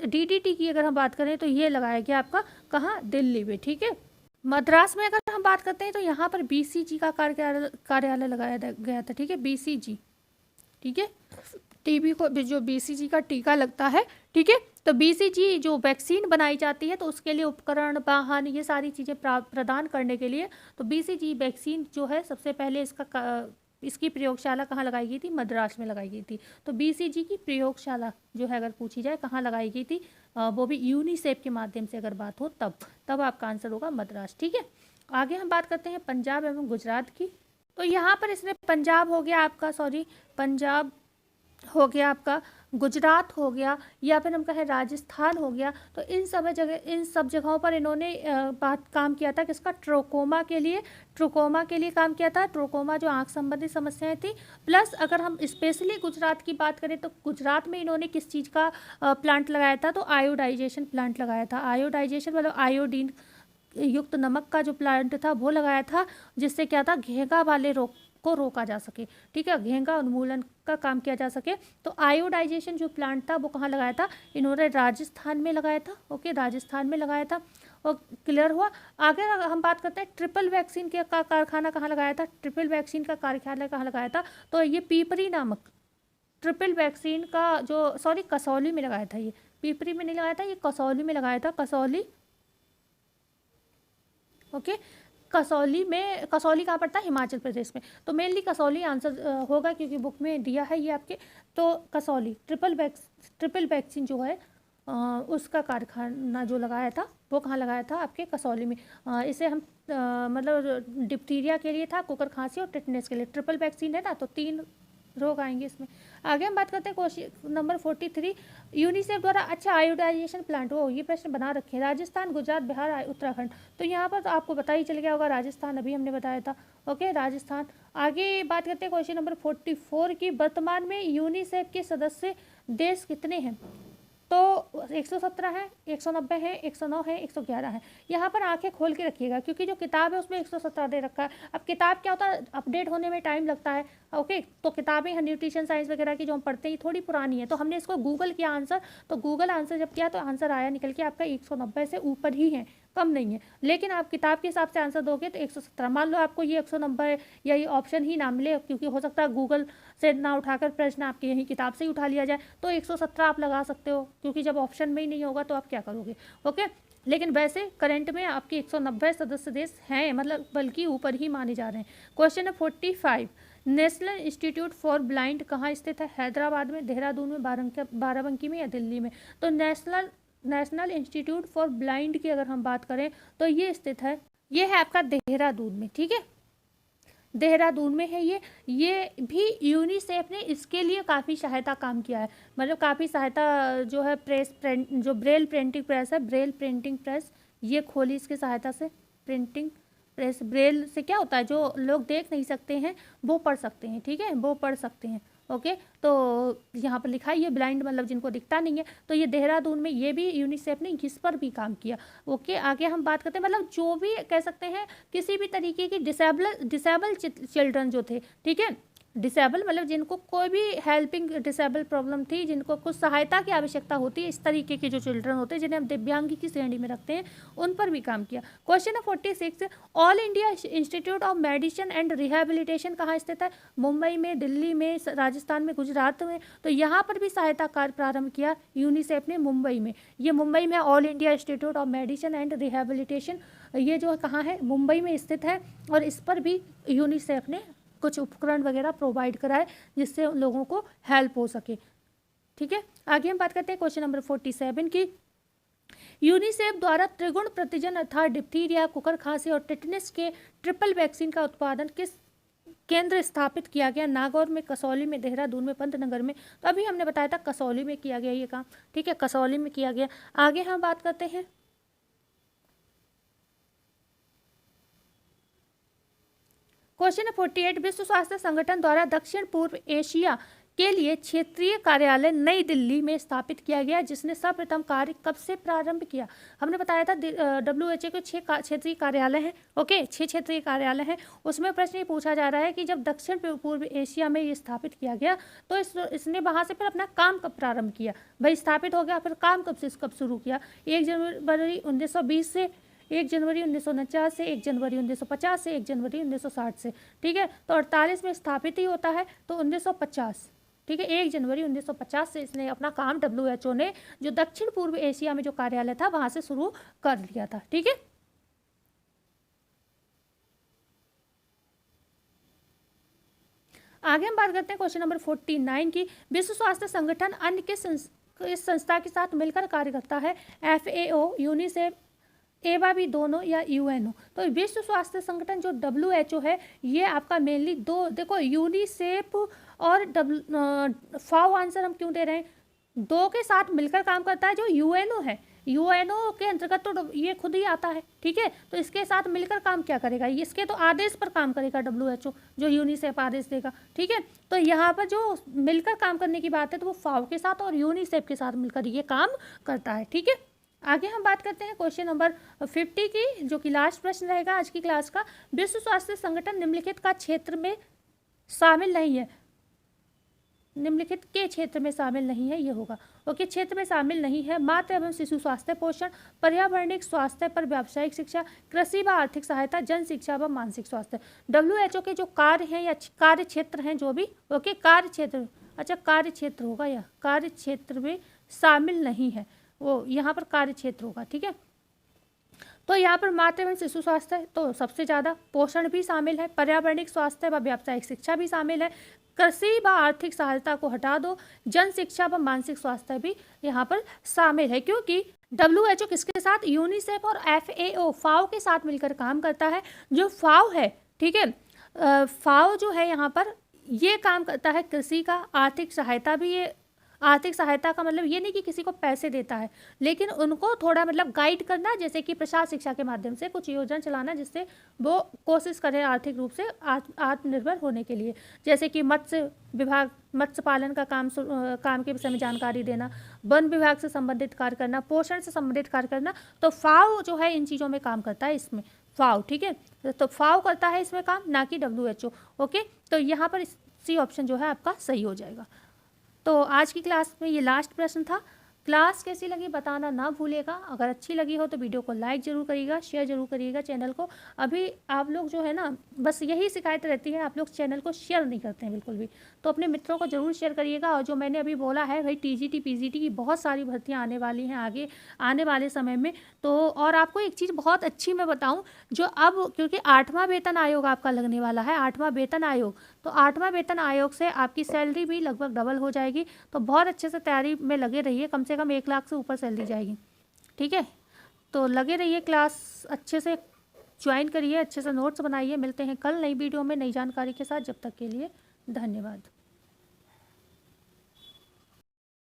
DDT की अगर हम बात करें तो ये लगाया गया आपका कहाँ, दिल्ली में, ठीक है। मद्रास में अगर हम बात करते हैं तो यहाँ पर BCG का कार्यालय लगाया गया था, ठीक है, BCG, ठीक है। टीबी को जो BCG का टीका लगता है, ठीक है। तो BCG जो वैक्सीन बनाई जाती है तो उसके लिए उपकरण, वाहन, ये सारी चीज़ें प्रदान करने के लिए, तो BCG वैक्सीन जो है सबसे पहले इसकी प्रयोगशाला कहाँ लगाई गई थी, मद्रास में लगाई गई थी। तो BCG की प्रयोगशाला जो है अगर पूछी जाए कहाँ लगाई गई थी, वो भी यूनिसेफ के माध्यम से अगर बात हो तब आपका आंसर होगा मद्रास, ठीक है। आगे हम बात करते हैं पंजाब एवं गुजरात की। तो यहाँ पर इसमें पंजाब हो गया आपका, गुजरात हो गया, या फिर हम कहें राजस्थान हो गया। तो इन सब जगहों पर इन्होंने काम किया था किसका, ट्रोकोमा के लिए काम किया था। ट्रोकोमा जो आंख संबंधी समस्याएं थी। प्लस अगर हम स्पेशली गुजरात की बात करें तो गुजरात में इन्होंने किस चीज़ का प्लांट लगाया था, तो आयोडाइजेशन प्लांट लगाया था। आयोडाइजेशन मतलब आयोडीन युक्त नमक का जो प्लांट था वो लगाया था, जिससे क्या था, घेंघा वाले रोग को रोका जा सके, ठीक है, घेंघा उन्मूलन का काम किया जा सके। तो आयोडाइजेशन जो प्लांट था वो कहाँ लगाया था, इन्होंने राजस्थान में लगाया था, ओके, राजस्थान में लगाया था। और क्लियर हुआ। आगे हम बात करते हैं ट्रिपल वैक्सीन का कारखाना कहाँ लगाया था, ट्रिपल वैक्सीन का कारखाना कहाँ लगाया था, तो ये पीपरी नामक ट्रिपल वैक्सीन का जो कसौली में लगाया था, ये पीपरी में नहीं लगाया था, ये कसौली में लगाया था, कसौली, ओके। कसौली कहाँ पड़ता है, हिमाचल प्रदेश में। तो मेनली कसौली आंसर होगा क्योंकि बुक में दिया है ये आपके। तो कसौली ट्रिपल वैक्सीन जो है उसका कारखाना जो लगाया था वो कहाँ लगाया था, आपके कसौली में। इसे हम मतलब डिप्थीरिया के लिए था, कुकर खांसी और टिटनेस के लिए। ट्रिपल वैक्सीन है ना, तो 3 रोग आएंगे इसमें। आगे हम बात करते हैं क्वेश्चन नंबर 43, यूनिसेफ द्वारा अच्छा आयोडाइजेशन प्लांट, वो ये प्रश्न बना रखे हैं, राजस्थान, गुजरात, बिहार, उत्तराखंड। तो यहाँ पर तो आपको पता ही चल गया होगा, राजस्थान अभी हमने बताया था, ओके, राजस्थान। आगे बात करते हैं क्वेश्चन नंबर 44 की, वर्तमान में यूनिसेफ के सदस्य देश कितने हैं। तो 117 है, 190 है, 109 है, 111 है। यहाँ पर आंखें खोल के रखिएगा, क्योंकि जो किताब है उसमें 117 दे रखा है। अब किताब क्या होता है, अपडेट होने में टाइम लगता है। ओके, तो किताबें न्यूट्रिशन साइंस वगैरह की जो हम पढ़ते हैं थोड़ी पुरानी है, तो हमने इसको गूगल किया आंसर, तो गूगल आंसर जब किया तो आंसर आया निकल के आपका 190 से ऊपर ही है, कम नहीं है। लेकिन आप किताब के हिसाब से आंसर दोगे तो 117। मान लो आपको ये 190 या ये ऑप्शन ही ना मिले, क्योंकि हो सकता है गूगल से ना उठाकर प्रश्न आपके यही किताब से ही उठा लिया जाए, तो 117 आप लगा सकते हो, क्योंकि जब ऑप्शन में ही नहीं होगा तो आप क्या करोगे। ओके, लेकिन वैसे करंट में आपके 190 सदस्य देश हैं, मतलब बल्कि ऊपर ही माने जा रहे हैं। क्वेश्चन है 45, नेशनल इंस्टीट्यूट फॉर ब्लाइंड कहाँ स्थित है? हैदराबाद में, देहरादून में, बाराबंकी में या दिल्ली में? तो नेशनल इंस्टीट्यूट फॉर ब्लाइंड की अगर हम बात करें तो ये स्थित है, ये है आपका देहरादून में। ठीक है, देहरादून में है ये भी यूनिसेफ ने इसके लिए काफ़ी सहायता काम किया है, मतलब काफ़ी सहायता जो है जो ब्रेल प्रिंटिंग प्रेस है, ब्रेल प्रिंटिंग प्रेस ये खोली इसकी सहायता से। प्रिंटिंग प्रेस, ब्रेल से क्या होता है, जो लोग देख नहीं सकते हैं वो पढ़ सकते हैं। ठीक है, वो पढ़ सकते हैं। ओके, तो यहाँ पर लिखा है ये ब्लाइंड मतलब जिनको दिखता नहीं है, तो ये देहरादून में ये भी यूनिसेफ ने इस पर भी काम किया। ओके, आगे हम बात करते हैं, मतलब जो भी कह सकते हैं किसी भी तरीके की डिसेबल चिल्ड्रन जो थे, ठीक है, डिसेबल मतलब जिनको कोई भी हेल्पिंग डिसेबल प्रॉब्लम थी, जिनको कुछ सहायता की आवश्यकता होती है, इस तरीके के जो चिल्ड्रन होते हैं जिन्हें हम दिव्यांगी की श्रेणी में रखते हैं, उन पर भी काम किया। क्वेश्चन है 46, all India institute of medicine and rehabilitation कहाँ स्थित है? मुंबई में, दिल्ली में, राजस्थान में, गुजरात में। तो यहाँ पर भी सहायता कार्य प्रारंभ किया यूनिसेफ ने मुंबई में। ये मुंबई में all India institute of medicine and rehabilitation, ये जो कहाँ है, मुंबई में स्थित है, और इस पर भी यूनिसेफ ने कुछ उपकरण वगैरह प्रोवाइड कराए जिससे उन लोगों को हेल्प हो सके। ठीक है, आगे हम बात करते हैं क्वेश्चन नंबर 47 की। यूनिसेफ द्वारा त्रिगुण प्रतिजन अर्थात डिप्थीरिया, कुकर खांसी और टिटनेस के ट्रिपल वैक्सीन का उत्पादन किस केंद्र स्थापित किया गया? नागौर में, कसौली में, देहरादून में, पंतनगर में। तो अभी हमने बताया था कसौली में किया गया ये काम। ठीक है, कसौली में किया गया। आगे हम बात करते हैं क्वेश्चन 48, विश्व स्वास्थ्य संगठन द्वारा दक्षिण पूर्व एशिया के लिए क्षेत्रीय कार्यालय नई दिल्ली में स्थापित किया गया, जिसने सर्वप्रथम कार्य कब से प्रारंभ किया? हमने बताया था WHO के 6 क्षेत्रीय कार्यालय हैं। ओके, 6 क्षेत्रीय कार्यालय हैं। उसमें प्रश्न ये पूछा जा रहा है कि जब दक्षिण पूर्व एशिया में ये स्थापित किया गया तो इसने वहाँ से फिर अपना काम कब प्रारंभ किया? भाई स्थापित हो गया, फिर काम कब शुरू किया? 1 जनवरी 1920 से, 1 जनवरी 1949 से, 1 जनवरी 1950 से, 1 जनवरी 1960 से। ठीक है, तो 48 में स्थापित ही होता है, तो 1950। ठीक है, 1 जनवरी 1950 से इसने अपना काम WHO ने जो दक्षिण पूर्व एशिया में जो कार्यालय था वहां से शुरू कर लिया था। ठीक है, आगे हम बात करते हैं क्वेश्चन नंबर 49 की। विश्व स्वास्थ्य संगठन अन्य किस संस्था के साथ मिलकर कार्य करता है? FAO, यूनिसेफ, एवा भी दोनों, या UNO? तो विश्व स्वास्थ्य संगठन जो WHO है ये आपका मेनली दो, देखो यूनिसेफ और फाओ आंसर हम क्यों दे रहे हैं, दो के साथ मिलकर काम करता है। जो UNO है, UNO के अंतर्गत तो ये खुद ही आता है। ठीक है, तो इसके साथ मिलकर काम क्या करेगा? इसके तो आदेश पर काम करेगा WHO, जो यूनिसेफ आदेश देगा। ठीक है, तो यहाँ पर जो मिलकर काम करने की बात है तो वो फाओ के साथ और यूनिसेफ के साथ मिलकर ये काम करता है। ठीक है, आगे हम बात करते हैं क्वेश्चन नंबर 50 की, जो कि लास्ट प्रश्न रहेगा आज की क्लास का। विश्व स्वास्थ्य संगठन निम्नलिखित का क्षेत्र में शामिल नहीं है, निम्नलिखित के क्षेत्र में शामिल नहीं है, ये होगा। ओके, क्षेत्र में शामिल नहीं है मातृ एवं शिशु स्वास्थ्य, पोषण, पर्यावरणिक स्वास्थ्य पर व्यावसायिक शिक्षा, कृषि व आर्थिक सहायता, जन शिक्षा व मानसिक स्वास्थ्य। WHO के जो कार्य हैं या कार्य क्षेत्र हैं जो भी, ओके, कार्य क्षेत्र, अच्छा कार्य क्षेत्र होगा, या कार्य क्षेत्र में शामिल नहीं है, वो यहाँ पर कार्य क्षेत्र होगा। ठीक है, तो यहाँ पर मातृ एवं शिशु स्वास्थ्य तो सबसे ज़्यादा, पोषण भी शामिल है, पर्यावरणिक स्वास्थ्य व व्यावसायिक शिक्षा भी शामिल है, कृषि व आर्थिक सहायता को हटा दो, जन शिक्षा व मानसिक स्वास्थ्य भी यहाँ पर शामिल है। क्योंकि WHO किसके साथ? यूनिसेफ और FAO, फाओ के साथ मिलकर काम करता है। जो फाओ है, ठीक है, फाओ जो है यहाँ पर ये काम करता है कृषि का, आर्थिक सहायता भी ये आर्थिक सहायता का मतलब ये नहीं कि किसी को पैसे देता है, लेकिन उनको थोड़ा मतलब गाइड करना, जैसे कि प्रसार शिक्षा के माध्यम से कुछ योजना चलाना जिससे वो कोशिश करें आर्थिक रूप से आत्मनिर्भर होने के लिए। जैसे कि मत्स्य विभाग, मत्स्य पालन का काम के विषय में जानकारी देना, वन विभाग से संबंधित कार्य करना, पोषण से संबंधित कार्य करना। तो फाओ जो है इन चीज़ों में काम करता है इसमें, फाओ, ठीक है। तो फाओ करता है इसमें काम, ना कि WHO। ओके, तो यहाँ पर सी ऑप्शन जो है आपका सही हो जाएगा। तो आज की क्लास में ये लास्ट प्रश्न था। क्लास कैसी लगी बताना ना भूलिएगा। अगर अच्छी लगी हो तो वीडियो को लाइक ज़रूर करिएगा, शेयर ज़रूर करिएगा चैनल को। अभी आप लोग जो है ना, बस यही शिकायत रहती है, आप लोग चैनल को शेयर नहीं करते हैं बिल्कुल भी। तो अपने मित्रों को ज़रूर शेयर करिएगा। और जो मैंने अभी बोला है भाई, TGT PGT की बहुत सारी भर्तियाँ आने वाली हैं आगे आने वाले समय में। तो और आपको एक चीज़ बहुत अच्छी मैं बताऊँ, जो अब क्योंकि 8वां वेतन आयोग आपका लगने वाला है, 8वां वेतन आयोग, तो 8वां वेतन आयोग से आपकी सैलरी भी लगभग डबल हो जाएगी। तो बहुत अच्छे से तैयारी में लगे रहिए, कम से कम 1 लाख से ऊपर सैलरी जाएगी, ठीक है। तो लगे रहिए, क्लास अच्छे से ज्वाइन करिए, अच्छे से नोट्स बनाइए। मिलते हैं कल नई वीडियो में नई जानकारी के साथ। जब तक के लिए धन्यवाद।